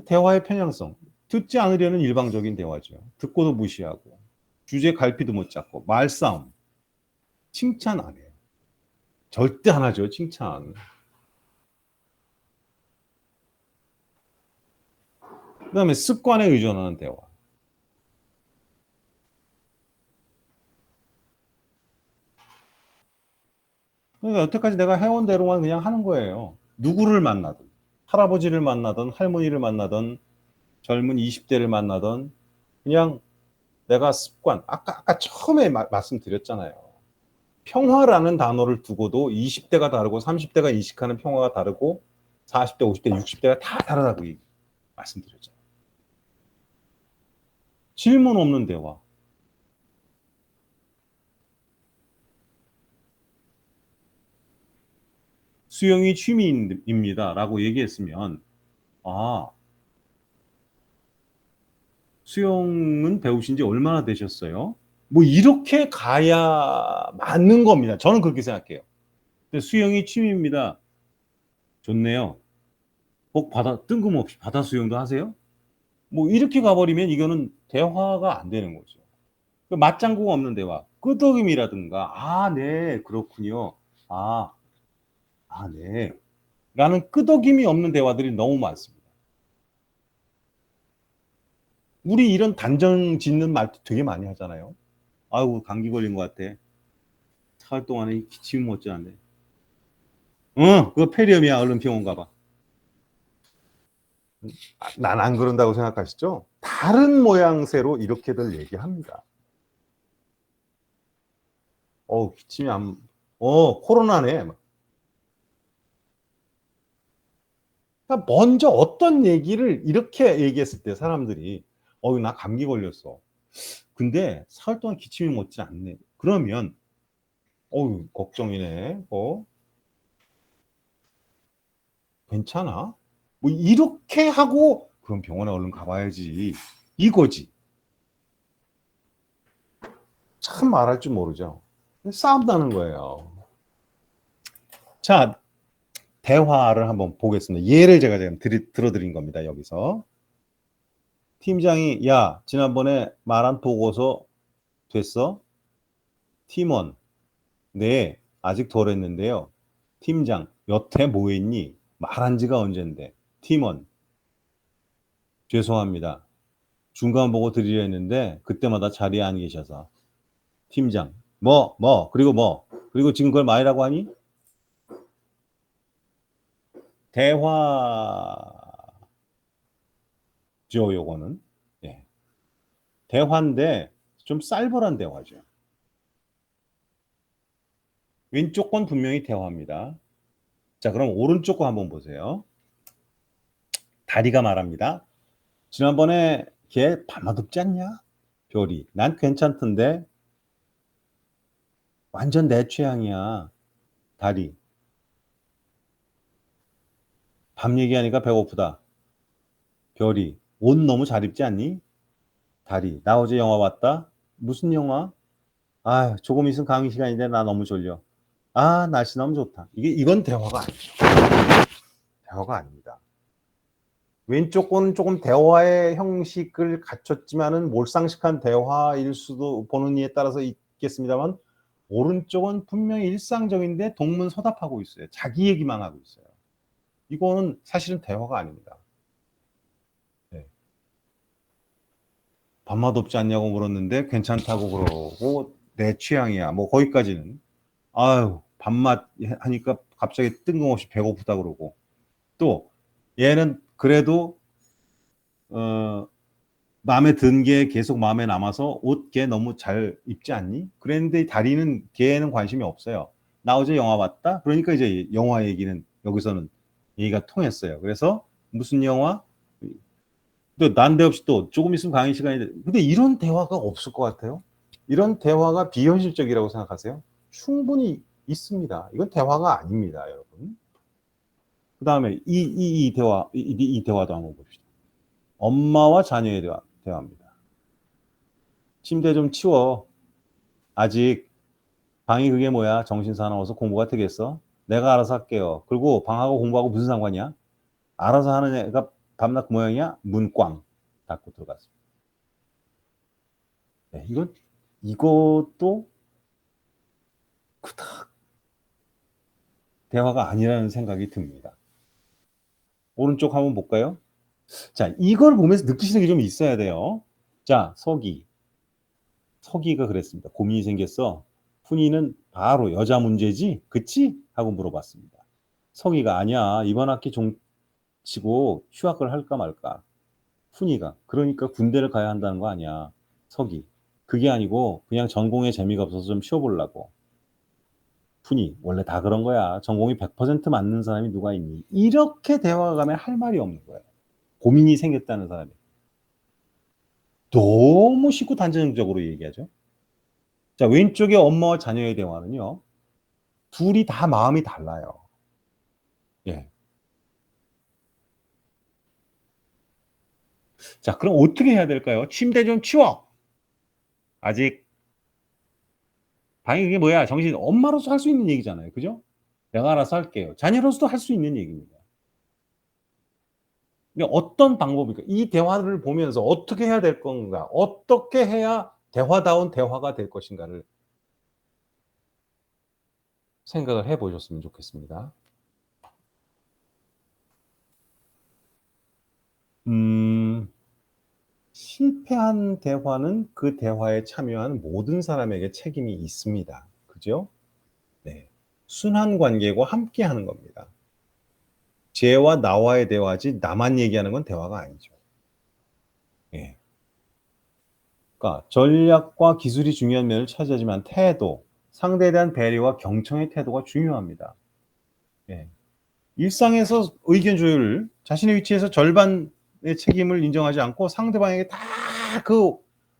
대화의 편향성. 듣지 않으려는 일방적인 대화죠. 듣고도 무시하고 주제 갈피도 못 잡고 말싸움. 칭찬 안 해요. 절대 안 하죠. 칭찬. 그 다음에 습관에 의존하는 대화. 그러니까 여태까지 내가 해온 대로만 그냥 하는 거예요. 누구를 만나든 할아버지를 만나든 할머니를 만나든 젊은 20대를 만나든 그냥 내가 습관 아까 처음에 말씀드렸잖아요. 평화라는 단어를 두고도 20대가 다르고 30대가 인식하는 평화가 다르고 40대, 50대, 60대가 다 다르다고 말씀드렸잖아요. 질문 없는 대화. 수영이 취미입니다. 라고 얘기했으면, 아, 수영은 배우신 지 얼마나 되셨어요? 뭐, 이렇게 가야 맞는 겁니다. 저는 그렇게 생각해요. 근데 수영이 취미입니다. 좋네요. 뜬금없이 바다 수영도 하세요? 뭐, 이렇게 가버리면 이거는 대화가 안 되는 거죠. 그 맞장구가 없는 대화. 끄덕임이라든가, 아, 네, 그렇군요. 아, 네. 라는 끄덕임이 없는 대화들이 너무 많습니다. 우리 이런 단정 짓는 말도 되게 많이 하잖아요. 아이고, 감기 걸린 것 같아. 사흘 동안에 기침이 못지않네. 응, 그거 폐렴이야. 얼른 병원 가봐. 난 안 그런다고 생각하시죠? 다른 모양새로 이렇게들 얘기합니다. 기침이 코로나네. 그러니까 먼저 어떤 얘기를 이렇게 얘기했을 때 사람들이, 나 감기 걸렸어. 근데 사흘 동안 기침이 멎지 않네. 그러면, 걱정이네. 괜찮아? 뭐 이렇게 하고 그럼 병원에 얼른 가봐야지. 이거지. 참 말할 줄 모르죠. 싸움 나는 거예요. 자, 대화를 한번 보겠습니다. 예를 제가 지금 들어드린 겁니다. 여기서 팀장이 야 지난번에 말한 보고서 됐어? 팀원 네 아직 덜 했는데요. 팀장 여태 뭐 했니? 말한 지가 언젠데. 팀원 죄송합니다. 중간 보고 드리려 했는데 그때마다 자리에 안 계셔서. 팀장 그리고 지금 그걸 말이라고 하니? 대화죠. 요거는 예. 대화인데 좀 쌀벌한 대화죠. 왼쪽 건 분명히 대화입니다. 자 그럼 오른쪽 거 한번 보세요. 다리가 말합니다. 지난번에 걔 밤맛 없지 않냐? 별이 난 괜찮던데. 완전 내 취향이야. 다리 밤 얘기하니까 배고프다. 별이 옷 너무 잘 입지 않니? 다리 나 어제 영화 봤다. 무슨 영화? 아 조금 있으면 강의 시간인데 나 너무 졸려. 아 날씨 너무 좋다. 이건 대화가 아니죠. 대화가 아닙니다. 왼쪽 거는 조금 대화의 형식을 갖췄지만은 몰상식한 대화일 수도 보는 이에 따라서 있겠습니다만 오른쪽은 분명히 일상적인데 동문서답하고 있어요. 자기 얘기만 하고 있어요. 이거는 사실은 대화가 아닙니다. 네. 밥맛 없지 않냐고 물었는데 괜찮다고 그러고 내 취향이야. 뭐 거기까지는. 아유 밥맛 하니까 갑자기 뜬금없이 배고프다 그러고 또 얘는 그래도 마음에 든 게 계속 마음에 남아서 옷 걔 너무 잘 입지 않니? 그랬는데 다리는 걔는 관심이 없어요. 나 어제 영화 봤다? 그러니까 이제 영화 얘기는 여기서는 얘기가 통했어요. 그래서 무슨 영화? 또 난데없이 또 조금 있으면 강의 시간인데 근데 이런 대화가 없을 것 같아요. 이런 대화가 비현실적이라고 생각하세요? 충분히 있습니다. 이건 대화가 아닙니다, 여러분. 그 다음에 이 대화도 한번 봅시다. 엄마와 자녀의 대화입니다. 침대 좀 치워. 아직 방이 그게 뭐야? 정신 사나워서 공부가 되겠어? 내가 알아서 할게요. 그리고 방하고 공부하고 무슨 상관이야? 알아서 하는 애가 밤낮 그 모양이야? 문꽝 닫고 들어갔습니다. 네, 이것도 그닥 대화가 아니라는 생각이 듭니다. 오른쪽 한번 볼까요? 자, 이걸 보면서 느끼시는 게 좀 있어야 돼요. 자, 서기가 그랬습니다. 고민이 생겼어. 훈이는 바로 여자 문제지? 그치? 하고 물어봤습니다. 서기가 아니야. 이번 학기 종치고 휴학을 할까 말까. 훈이가 그러니까 군대를 가야 한다는 거 아니야. 서기 그게 아니고 그냥 전공에 재미가 없어서 좀 쉬어보려고. 훈이 원래 다 그런 거야. 전공이 100% 맞는 사람이 누가 있니? 이렇게 대화가 가면 할 말이 없는 거예요. 고민이 생겼다는 사람이. 너무 쉽고 단정적으로 얘기하죠. 자, 왼쪽에 엄마와 자녀의 대화는요. 둘이 다 마음이 달라요. 예. 자, 그럼 어떻게 해야 될까요? 침대 좀 치워. 아직 방이 그게 뭐야? 정신 엄마로서 할 수 있는 얘기잖아요. 그죠? 내가 알아서 할게요. 자녀로서도 할 수 있는 얘기입니다. 그러니까 어떤 방법일까? 이 대화를 보면서 어떻게 해야 될 건가? 어떻게 해야 대화다운 대화가 될 것인가를 생각을 해 보셨으면 좋겠습니다. 실패한 대화는 그 대화에 참여한 모든 사람에게 책임이 있습니다. 그죠? 네. 순환 관계고 함께 하는 겁니다. 쟤와 나와의 대화지 나만 얘기하는 건 대화가 아니죠. 예. 그러니까 전략과 기술이 중요한 면을 차지하지만 태도, 상대에 대한 배려와 경청의 태도가 중요합니다. 예. 일상에서 의견 조율을 자신의 위치에서 절반의 책임을 인정하지 않고 상대방에게 다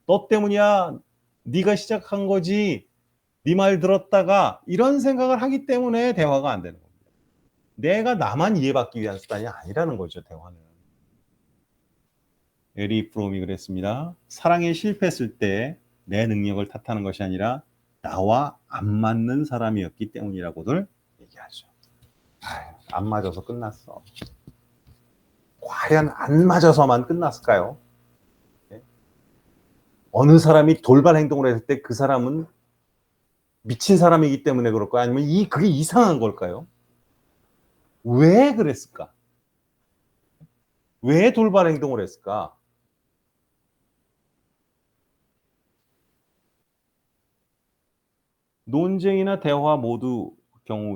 너 때문이야. 네가 시작한 거지. 네 말 들었다가 이런 생각을 하기 때문에 대화가 안 되는 겁니다. 내가 나만 이해받기 위한 수단이 아니라는 거죠, 대화는. 에리 프롬이 그랬습니다. 사랑에 실패했을 때 내 능력을 탓하는 것이 아니라 나와 안 맞는 사람이었기 때문이라고들 얘기하죠. 아유. 안 맞아서 끝났어. 과연 안 맞아서만 끝났을까요? 예? 어느 사람이 돌발 행동을 했을 때 그 사람은 미친 사람이기 때문에 그럴까요? 아니면 그게 이상한 걸까요? 왜 그랬을까? 왜 돌발 행동을 했을까? 논쟁이나 대화 모두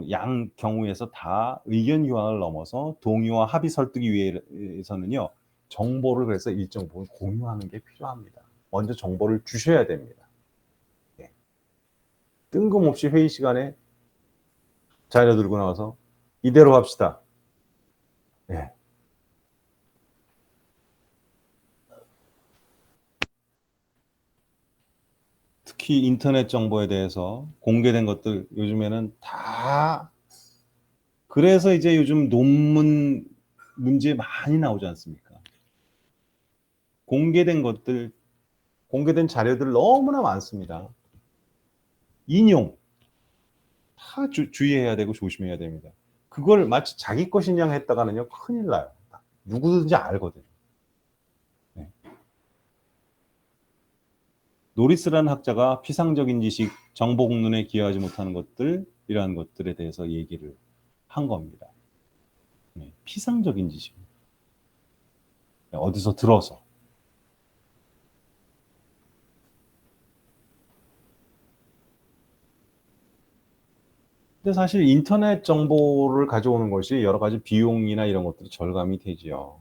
양 경우에서 다 의견 교환을 넘어서 동의와 합의 설득이 위해서는요, 정보를 그래서 일정 부분 공유하는 게 필요합니다. 먼저 정보를 주셔야 됩니다. 예. 뜬금없이 회의 시간에 자료 들고 나와서 이대로 합시다. 예. 특히 인터넷 정보에 대해서 공개된 것들 요즘에는 다, 그래서 이제 요즘 논문 문제 많이 나오지 않습니까? 공개된 것들, 공개된 자료들 너무나 많습니다. 인용 다 주의해야 되고 조심해야 됩니다. 그걸 마치 자기 것인 양 했다가는요, 큰일 나요. 누구든지 알거든요. 네. 노리스라는 학자가 피상적인 지식, 정보 공론에 기여하지 못하는 것들, 이러한 것들에 대해서 얘기를 한 겁니다. 네. 피상적인 지식. 네. 어디서 들어서. 근데 사실 인터넷 정보를 가져오는 것이 여러 가지 비용이나 이런 것들이 절감이 되지요.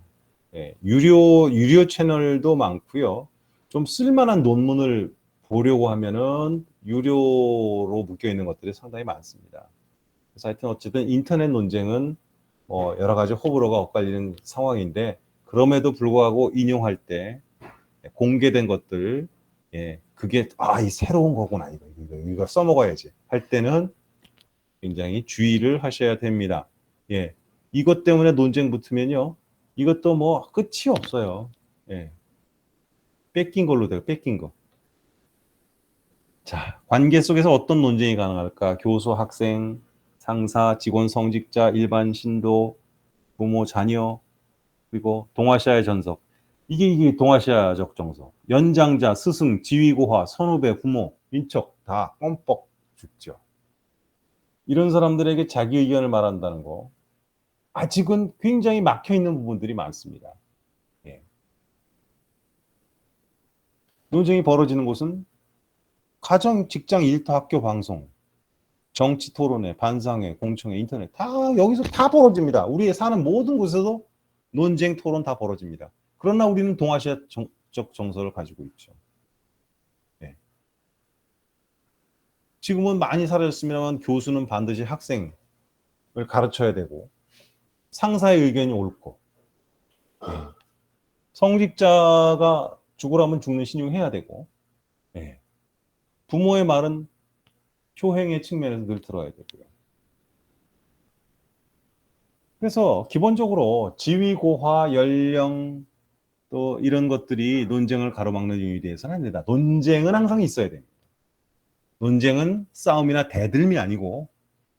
예, 유료 채널도 많고요. 좀 쓸만한 논문을 보려고 하면은 유료로 묶여 있는 것들이 상당히 많습니다. 그래서 하여튼 어쨌든 인터넷 논쟁은 여러 가지 호불호가 엇갈리는 상황인데, 그럼에도 불구하고 인용할 때 공개된 것들, 예, 그게 이 새로운 거구나, 이거 써먹어야지 할 때는 굉장히 주의를 하셔야 됩니다. 예, 이것 때문에 논쟁 붙으면요, 이것도 뭐 끝이 없어요. 예, 뺏긴 걸로 돼요. 뺏긴 거. 자, 관계 속에서 어떤 논쟁이 가능할까? 교수, 학생, 상사, 직원, 성직자, 일반 신도, 부모, 자녀, 그리고 동아시아의 전석. 이게 동아시아적 정석. 연장자, 스승, 지위고하, 선후배, 부모, 인척 다 껌뻑 죽죠. 이런 사람들에게 자기 의견을 말한다는 거, 아직은 굉장히 막혀 있는 부분들이 많습니다. 예. 논쟁이 벌어지는 곳은 가정, 직장, 일터, 학교, 방송, 정치 토론회, 반상회, 공청회, 인터넷 다 여기서 다 벌어집니다. 우리의 사는 모든 곳에서 논쟁, 토론 다 벌어집니다. 그러나 우리는 동아시아적 정서를 가지고 있죠. 예. 지금은 많이 사라졌으면 교수는 반드시 학생을 가르쳐야 되고, 상사의 의견이 옳고, 예. 성직자가 죽으라면 죽는 신용해야 되고, 예. 부모의 말은 효행의 측면에서 늘 들어야 되고요. 그래서 기본적으로 지위고하, 연령, 또 이런 것들이 논쟁을 가로막는 이유에 대해서는 안 된다. 논쟁은 항상 있어야 됩니다. 논쟁은 싸움이나 대들미 아니고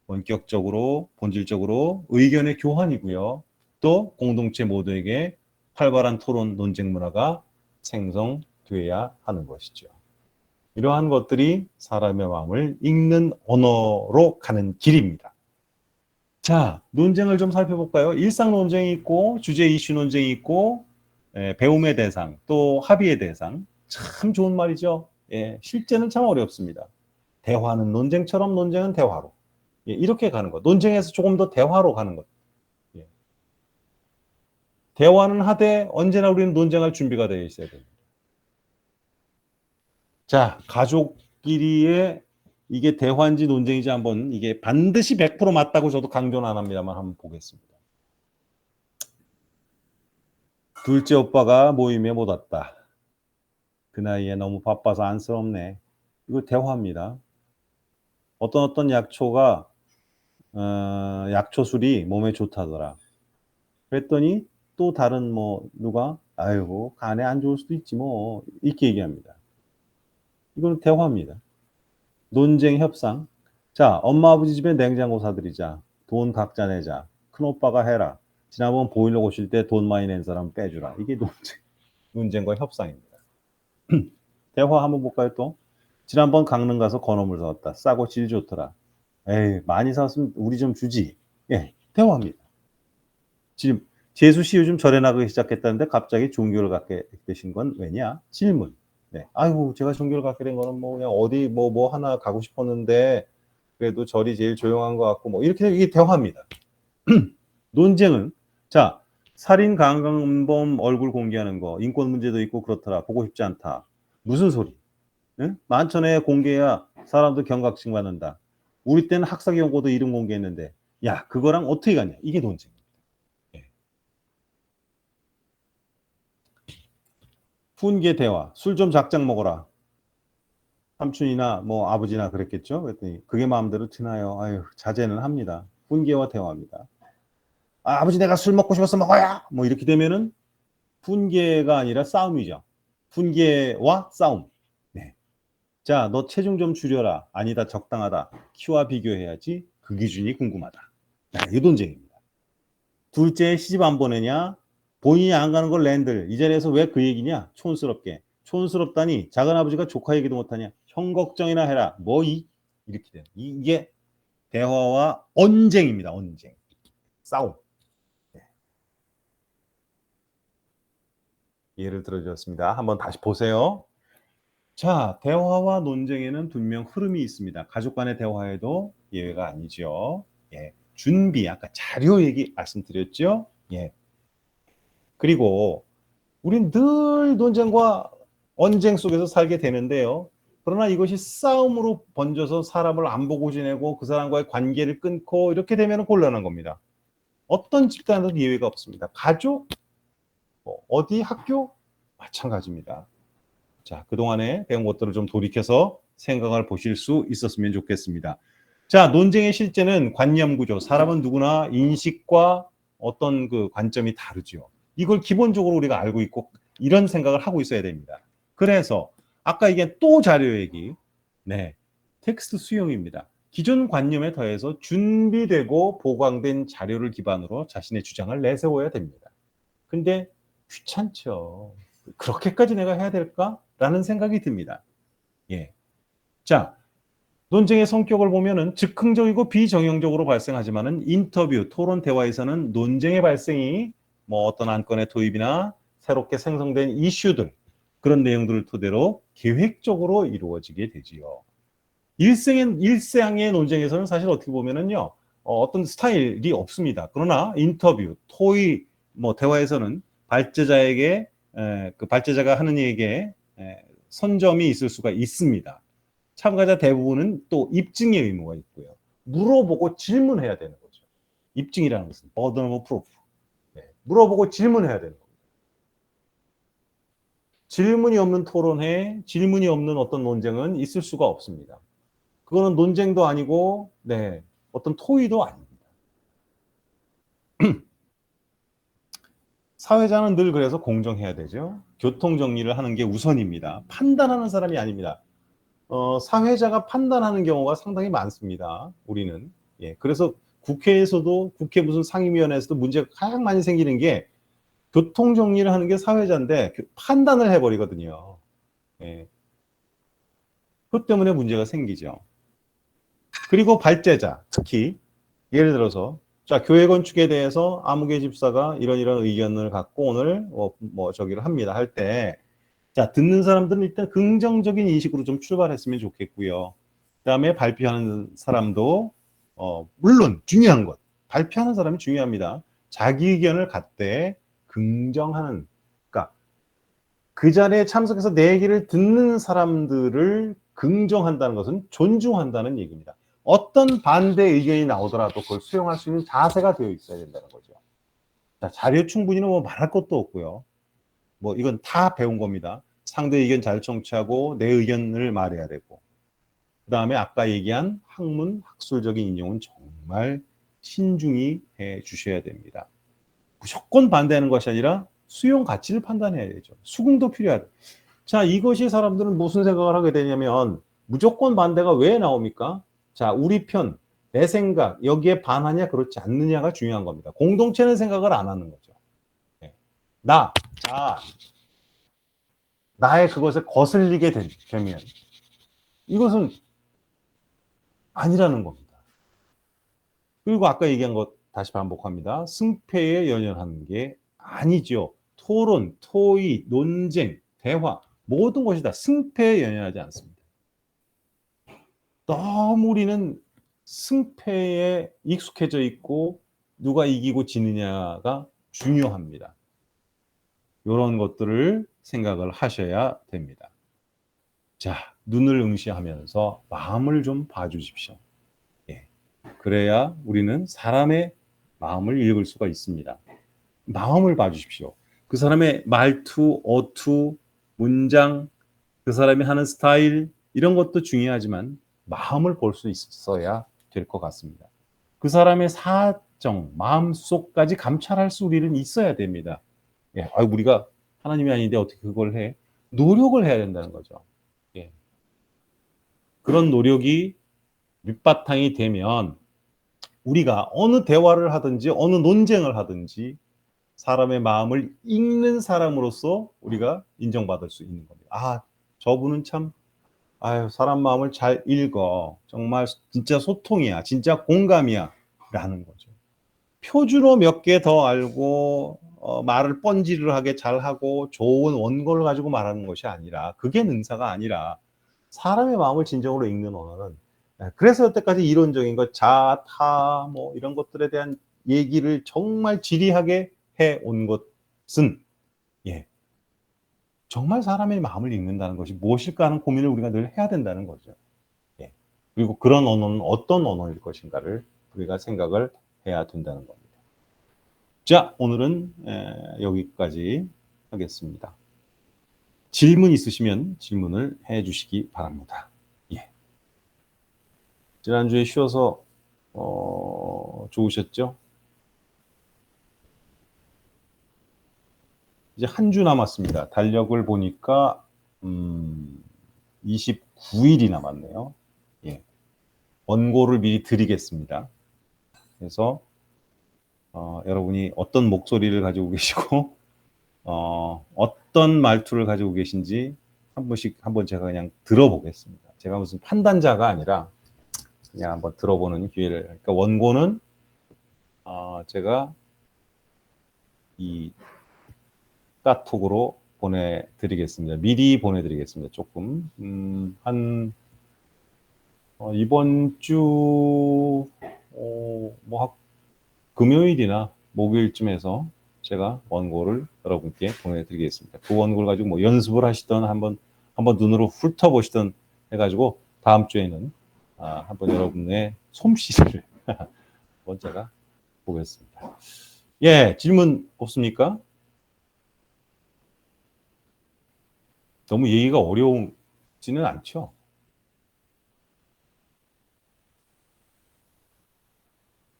본격적으로, 본질적으로 의견의 교환이고요. 또 공동체 모두에게 활발한 토론, 논쟁 문화가 생성돼야 하는 것이죠. 이러한 것들이 사람의 마음을 읽는 언어로 가는 길입니다. 자, 논쟁을 좀 살펴볼까요? 일상 논쟁이 있고, 주제 이슈 논쟁이 있고, 배움의 대상, 또 합의의 대상. 참 좋은 말이죠. 예, 실제는 참 어렵습니다. 대화는 논쟁처럼, 논쟁은 대화로. 예, 이렇게 가는 것. 논쟁에서 조금 더 대화로 가는 것. 예. 대화는 하되 언제나 우리는 논쟁할 준비가 되어 있어야 됩니다. 자, 가족끼리의 이게 대화인지 논쟁인지 한번, 이게 반드시 100% 맞다고 저도 강조는 안 합니다만 한번 보겠습니다. 둘째 오빠가 모임에 못 왔다. 그 나이에 너무 바빠서 안쓰럽네. 이거 대화입니다. 어떤 약초가 약초술이 몸에 좋다더라. 그랬더니 또 다른 뭐 누가 아이고 간에 안 좋을 수도 있지 뭐 이렇게 얘기합니다. 이거는 대화입니다. 논쟁 협상. 자, 엄마 아버지 집에 냉장고 사드리자. 돈 각자 내자. 큰오빠가 해라. 지난번 보일러 고칠 때 돈 많이 낸 사람 빼주라. 이게 논쟁과 협상입니다. 대화 한번 볼까요 또? 지난번 강릉 가서 건어물 사왔다. 싸고 질 좋더라. 에이, 많이 사왔으면 우리 좀 주지. 예, 대화합니다. 지금 재수 씨 요즘 절에 나가기 시작했다는데 갑자기 종교를 갖게 되신 건 왜냐? 질문. 네. 아이고, 제가 종교를 갖게 된 거는 뭐 그냥 어디 뭐 하나 가고 싶었는데 그래도 절이 제일 조용한 것 같고 뭐 이렇게 이게 대화입니다. 논쟁은 자, 살인 강간범 얼굴 공개하는 거 인권 문제도 있고 그렇더라. 보고 싶지 않다. 무슨 소리? 응? 만천에 공개해야 사람도 경각심 받는다. 우리 때는 학사 경고도 이름 공개했는데 야, 그거랑 어떻게 가냐? 이게 논쟁. 훈계 대화. 술 좀 작작 먹어라. 삼촌이나 뭐 아버지나 그랬겠죠. 그랬더니 그게 마음대로 드나요? 아유, 자제는 합니다. 훈계와 대화입니다. 아, 아버지 내가 술 먹고 싶어서 먹어야. 뭐 이렇게 되면은 훈계가 아니라 싸움이죠. 훈계와 싸움. 네. 자, 너 체중 좀 줄여라. 아니다, 적당하다. 키와 비교해야지. 그 기준이 궁금하다. 이 논쟁입니다. 둘째 시집 안 보내냐? 본인이 안 가는 걸 랜들. 이 자리에서 왜 그 얘기냐? 촌스럽게. 촌스럽다니 작은아버지가 조카 얘기도 못하냐? 형 걱정이나 해라. 이렇게 돼요. 이게 대화와 언쟁입니다. 언쟁. 싸움. 네. 예를 들어주었습니다. 한번 다시 보세요. 자, 대화와 논쟁에는 분명 흐름이 있습니다. 가족 간의 대화에도 예외가 아니죠. 예. 준비, 아까 자료 얘기 말씀드렸죠. 예. 그리고 우린 늘 논쟁과 언쟁 속에서 살게 되는데요. 그러나 이것이 싸움으로 번져서 사람을 안 보고 지내고 그 사람과의 관계를 끊고 이렇게 되면 곤란한 겁니다. 어떤 집단에도 예외가 없습니다. 가족, 어디 학교 마찬가지입니다. 자, 그동안에 배운 것들을 좀 돌이켜서 생각을 보실 수 있었으면 좋겠습니다. 자, 논쟁의 실제는 관념 구조. 사람은 누구나 인식과 어떤 그 관점이 다르죠. 이걸 기본적으로 우리가 알고 있고 이런 생각을 하고 있어야 됩니다. 그래서 아까 이게 또 자료 얘기. 네. 텍스트 수용입니다. 기존 관념에 더해서 준비되고 보강된 자료를 기반으로 자신의 주장을 내세워야 됩니다. 근데 귀찮죠. 그렇게까지 내가 해야 될까? 라는 생각이 듭니다. 예. 자, 논쟁의 성격을 보면은 즉흥적이고 비정형적으로 발생하지만은 인터뷰, 토론 대화에서는 논쟁의 발생이 뭐 어떤 안건의 도입이나 새롭게 생성된 이슈들 그런 내용들을 토대로 계획적으로 이루어지게 되지요. 일상의 논쟁에서는 사실 어떻게 보면은요, 어떤 스타일이 없습니다. 그러나 인터뷰, 토의, 뭐 대화에서는 발제자에게 그 발제자가 하는 얘기에 선점이 있을 수가 있습니다. 참가자 대부분은 또 입증의 의무가 있고요. 물어보고 질문해야 되는 거죠. 입증이라는 것은 burden of proof. 네, 물어보고 질문해야 되는 겁니다. 질문이 없는 토론회, 질문이 없는 어떤 논쟁은 있을 수가 없습니다. 그거는 논쟁도 아니고, 네, 어떤 토의도 아닙니다. 사회자는 늘 그래서 공정해야 되죠. 교통 정리를 하는 게 우선입니다. 판단하는 사람이 아닙니다. 사회자가 판단하는 경우가 상당히 많습니다. 우리는. 예, 그래서 국회에서도 국회 무슨 상임위원회에서도 문제가 가장 많이 생기는 게 교통 정리를 하는 게 사회자인데 판단을 해버리거든요. 예. 그것 때문에 문제가 생기죠. 그리고 발제자, 특히 예를 들어서 자, 교회 건축에 대해서 아무개 집사가 이런 의견을 갖고 오늘 저기를 합니다 할 때 자, 듣는 사람들은 일단 긍정적인 인식으로 좀 출발했으면 좋겠고요. 그다음에 발표하는 사람도 물론 중요한 것, 발표하는 사람이 중요합니다. 자기 의견을 갖되 긍정하는, 그러니까 그 자리에 참석해서 내 얘기를 듣는 사람들을 긍정한다는 것은 존중한다는 얘기입니다. 어떤 반대 의견이 나오더라도 그걸 수용할 수 있는 자세가 되어 있어야 된다는 거죠. 자, 자료 충분히는 뭐 말할 것도 없고요. 뭐 이건 다 배운 겁니다. 상대 의견 잘 청취하고 내 의견을 말해야 되고 그 다음에 아까 얘기한 학문, 학술적인 인용은 정말 신중히 해 주셔야 됩니다. 무조건 반대하는 것이 아니라 수용 가치를 판단해야 되죠. 수긍도 필요하다. 자, 이것이 사람들은 무슨 생각을 하게 되냐면 무조건 반대가 왜 나옵니까? 자, 우리 편, 내 생각, 여기에 반하냐, 그렇지 않느냐가 중요한 겁니다. 공동체는 생각을 안 하는 거죠. 예. 나의 그것에 거슬리게 되면 이것은 아니라는 겁니다. 그리고 아까 얘기한 것 다시 반복합니다. 승패에 연연하는 게 아니죠. 토론, 토의, 논쟁, 대화 모든 것이 다 승패에 연연하지 않습니다. 너무 우리는 승패에 익숙해져 있고 누가 이기고 지느냐가 중요합니다. 이런 것들을 생각을 하셔야 됩니다. 자, 눈을 응시하면서 마음을 좀 봐주십시오. 예. 그래야 우리는 사람의 마음을 읽을 수가 있습니다. 마음을 봐주십시오. 그 사람의 말투, 어투, 문장, 그 사람이 하는 스타일 이런 것도 중요하지만 마음을 볼 수 있어야 될 것 같습니다. 그 사람의 사정, 마음속까지 감찰할 수 우리는 있어야 됩니다. 예, 우리가 하나님이 아닌데 어떻게 그걸 해? 노력을 해야 된다는 거죠. 예. 그런 노력이 밑바탕이 되면 우리가 어느 대화를 하든지 어느 논쟁을 하든지 사람의 마음을 읽는 사람으로서 우리가 인정받을 수 있는 겁니다. 아, 저분은 참 사람 마음을 잘 읽어. 정말 진짜 소통이야. 진짜 공감이야. 라는 거죠. 표준어 몇 개 더 알고 말을 뻔지르하게 잘하고 좋은 원고를 가지고 말하는 것이 아니라 그게 능사가 아니라 사람의 마음을 진정으로 읽는 언어는 그래서 여태까지 이론적인 것, 자, 타, 뭐 이런 것들에 대한 얘기를 정말 지리하게 해온 것은 예, 정말 사람의 마음을 읽는다는 것이 무엇일까 하는 고민을 우리가 늘 해야 된다는 거죠. 예. 그리고 그런 언어는 어떤 언어일 것인가를 우리가 생각을 해야 된다는 겁니다. 자, 오늘은 여기까지 하겠습니다. 질문 있으시면 질문을 해 주시기 바랍니다. 예. 지난주에 쉬어서 좋으셨죠? 이제 한 주 남았습니다. 달력을 보니까 29일이 남았네요. 예. 원고를 미리 드리겠습니다. 그래서 여러분이 어떤 목소리를 가지고 계시고 어떤 말투를 가지고 계신지 한번 제가 그냥 들어보겠습니다. 제가 무슨 판단자가 아니라 그냥 한번 들어보는 기회를. 그러니까 원고는 제가 이 카톡으로 보내드리겠습니다. 미리 보내드리겠습니다. 조금 이번 주 금요일이나 목요일쯤에서 제가 원고를 여러분께 보내드리겠습니다. 그 원고를 가지고 뭐 연습을 하시던 한번 눈으로 훑어보시던 해가지고 다음 주에는 한번 여러분의 솜씨를 한번 제가 보겠습니다. 예, 질문 없습니까? 너무 얘기가 어려우지는 않죠?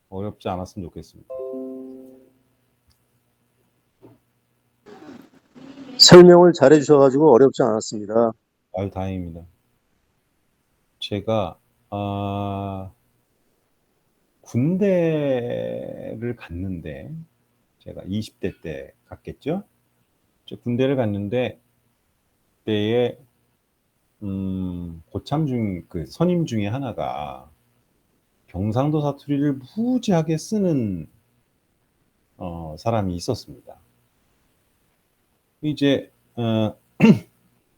어렵지 않았으면 좋겠습니다. 설명을 잘해 주셔가지고 어렵지 않았습니다. 다행입니다. 제가 군대를 갔는데 제가 20대 때 갔겠죠? 군대를 갔는데 그때에 고참 중 그 선임 중에 하나가 경상도 사투리를 무지하게 쓰는 사람이 있었습니다. 이제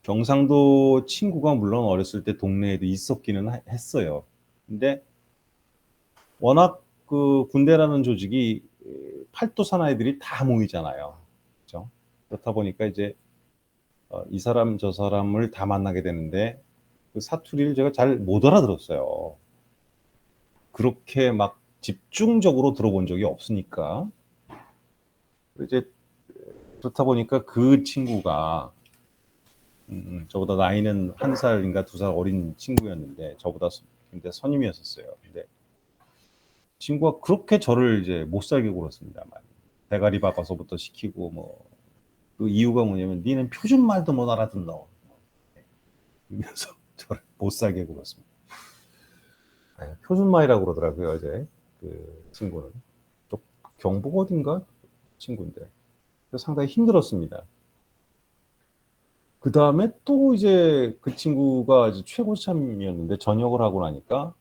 경상도 친구가 물론 어렸을 때 동네에도 있었기는 했어요. 근데 워낙 그 군대라는 조직이 팔도 사나이들이 다 모이잖아요. 그렇죠? 그렇다 보니까 이제 이 사람 저 사람을 다 만나게 되는데 그 사투리를 제가 잘 못 알아들었어요. 그렇게 막 집중적으로 들어본 적이 없으니까. 이제 그렇다 보니까 그 친구가 저보다 나이는 1살인가 2살 어린 친구였는데 저보다 근데 선임이었었어요. 근데 친구가 그렇게 저를 이제 못 살게 굴었습니다. 대가리 박아서부터 시키고 뭐 그 이유가 뭐냐면 니는 표준 말도 못 알아듣노. 이러면서 저를 못 살게 굴었습니다. 표준말이라고 그러더라고요, 어제. 그 친구는. 또 경북 어딘가 친구인데. 그래서 상당히 힘들었습니다. 그 다음에 또 이제 그 친구가 이제 최고참이었는데 전역을 하고 나니까,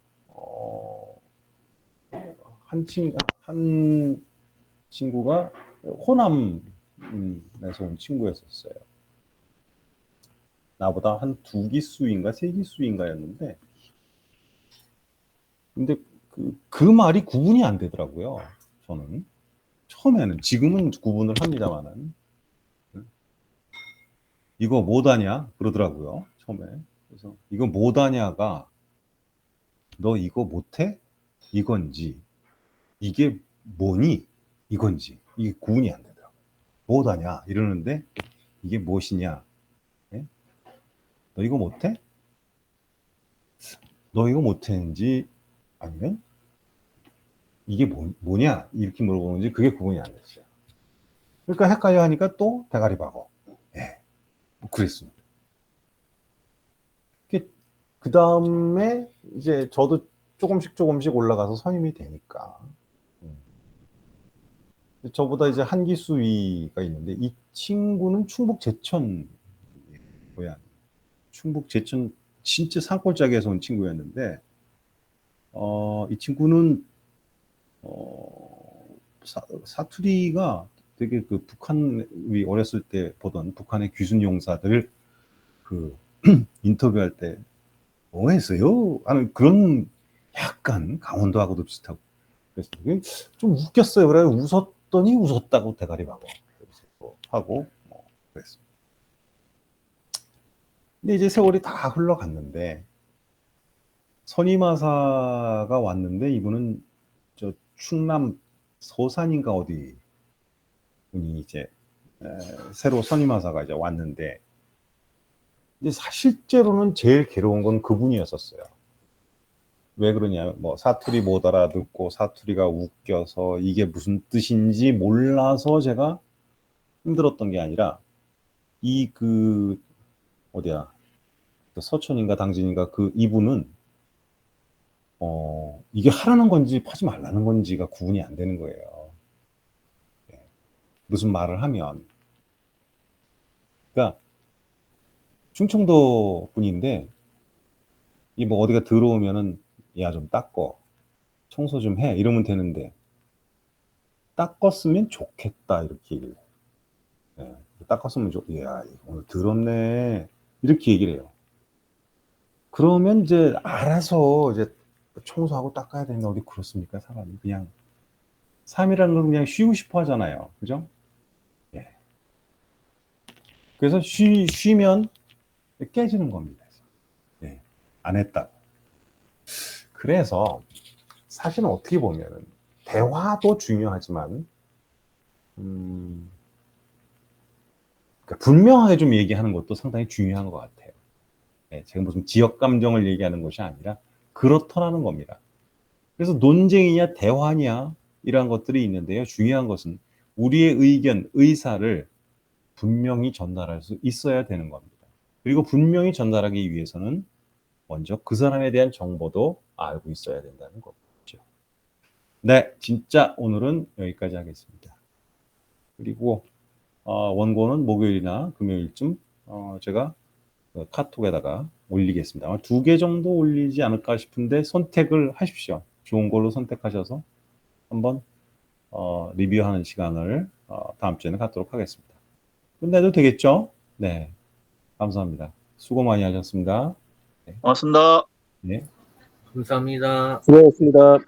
한 친구가 호남에서 온 친구였었어요. 나보다 한 2기수인가 3기수인가였는데, 근데 그 말이 구분이 안 되더라고요. 저는 처음에는, 지금은 구분을 합니다만은, 이거 뭐다냐 그러더라고요. 처음에. 그래서 이거 뭐다냐가 너 이거 못해? 이건지, 이게 뭐니? 이건지, 이게 구분이 안 되더라고요. 뭐다냐 이러는데 이게 무엇이냐? 예? 너 이거 못해? 너 이거 못했는지, 아니면 이게 뭐냐 이렇게 물어보는지, 그게 구분이 안 됐어요. 그러니까 헷갈려 하니까 또 대가리 박어. 예, 뭐 그랬습니다. 그 다음에 이제 저도 조금씩 올라가서 선임이 되니까, 저보다 이제 한 기수 위가 있는데, 이 친구는 충북 제천 고향, 충북 제천 진짜 산골짜기에서 온 친구였는데, 이 친구는 사투리가 되게 그 우리 어렸을 때 보던 북한의 귀순 용사들 그 인터뷰할 때 뭐 했어요? 하는 그런, 약간 강원도하고도 비슷하고, 그래서 좀 웃겼어요. 그래 웃었더니 웃었다고 대가리 박고 하고 뭐 그랬습니다. 근데 이제 세월이 다 흘러갔는데, 선임하사가 왔는데, 이분은 저 충남 서산인가 어디 분이 이제 새로 선임하사가 이제 왔는데, 근데 실제로는 제일 괴로운 건 그분이었었어요. 왜 그러냐면, 뭐 사투리 못 알아듣고 사투리가 웃겨서 이게 무슨 뜻인지 몰라서 제가 힘들었던 게 아니라, 어디야, 그 서천인가 당진인가 이분은 이게 하라는 건지 하지 말라는 건지가 구분이 안 되는 거예요. 네. 무슨 말을 하면, 그러니까 충청도 분인데, 이 뭐 어디가 들어오면은 야 좀 닦어, 청소 좀 해 이러면 되는데, 닦았으면 좋겠다 이렇게 얘기를 해요. 네. 닦았으면 야 오늘 더럽네 이렇게 얘기를 해요. 그러면 이제 알아서 이제 청소하고 닦아야 되는데, 어디 그렇습니까? 사람이 그냥 삶이라는 건 그냥 쉬고 싶어 하잖아요, 그죠? 예. 그래서 쉬면 깨지는 겁니다. 예. 안 했다. 그래서 사실은 어떻게 보면은 대화도 중요하지만, 그러니까 분명하게 좀 얘기하는 것도 상당히 중요한 것 같아요. 예, 제가 무슨 지역 감정을 얘기하는 것이 아니라 그렇더라는 겁니다. 그래서 논쟁이냐 대화냐 이러한 것들이 있는데요. 중요한 것은 우리의 의견, 의사를 분명히 전달할 수 있어야 되는 겁니다. 그리고 분명히 전달하기 위해서는 먼저 그 사람에 대한 정보도 알고 있어야 된다는 거죠. 네, 진짜 오늘은 여기까지 하겠습니다. 그리고 원고는 목요일이나 금요일쯤 제가 카톡에다가 올리겠습니다. 아마 2개 정도 올리지 않을까 싶은데 선택을 하십시오. 좋은 걸로 선택하셔서 한번 리뷰하는 시간을 다음 주에는 갖도록 하겠습니다. 끝내도 되겠죠? 네, 감사합니다. 수고 많이 하셨습니다. 고맙습니다. 네. 감사합니다. 수고하셨습니다.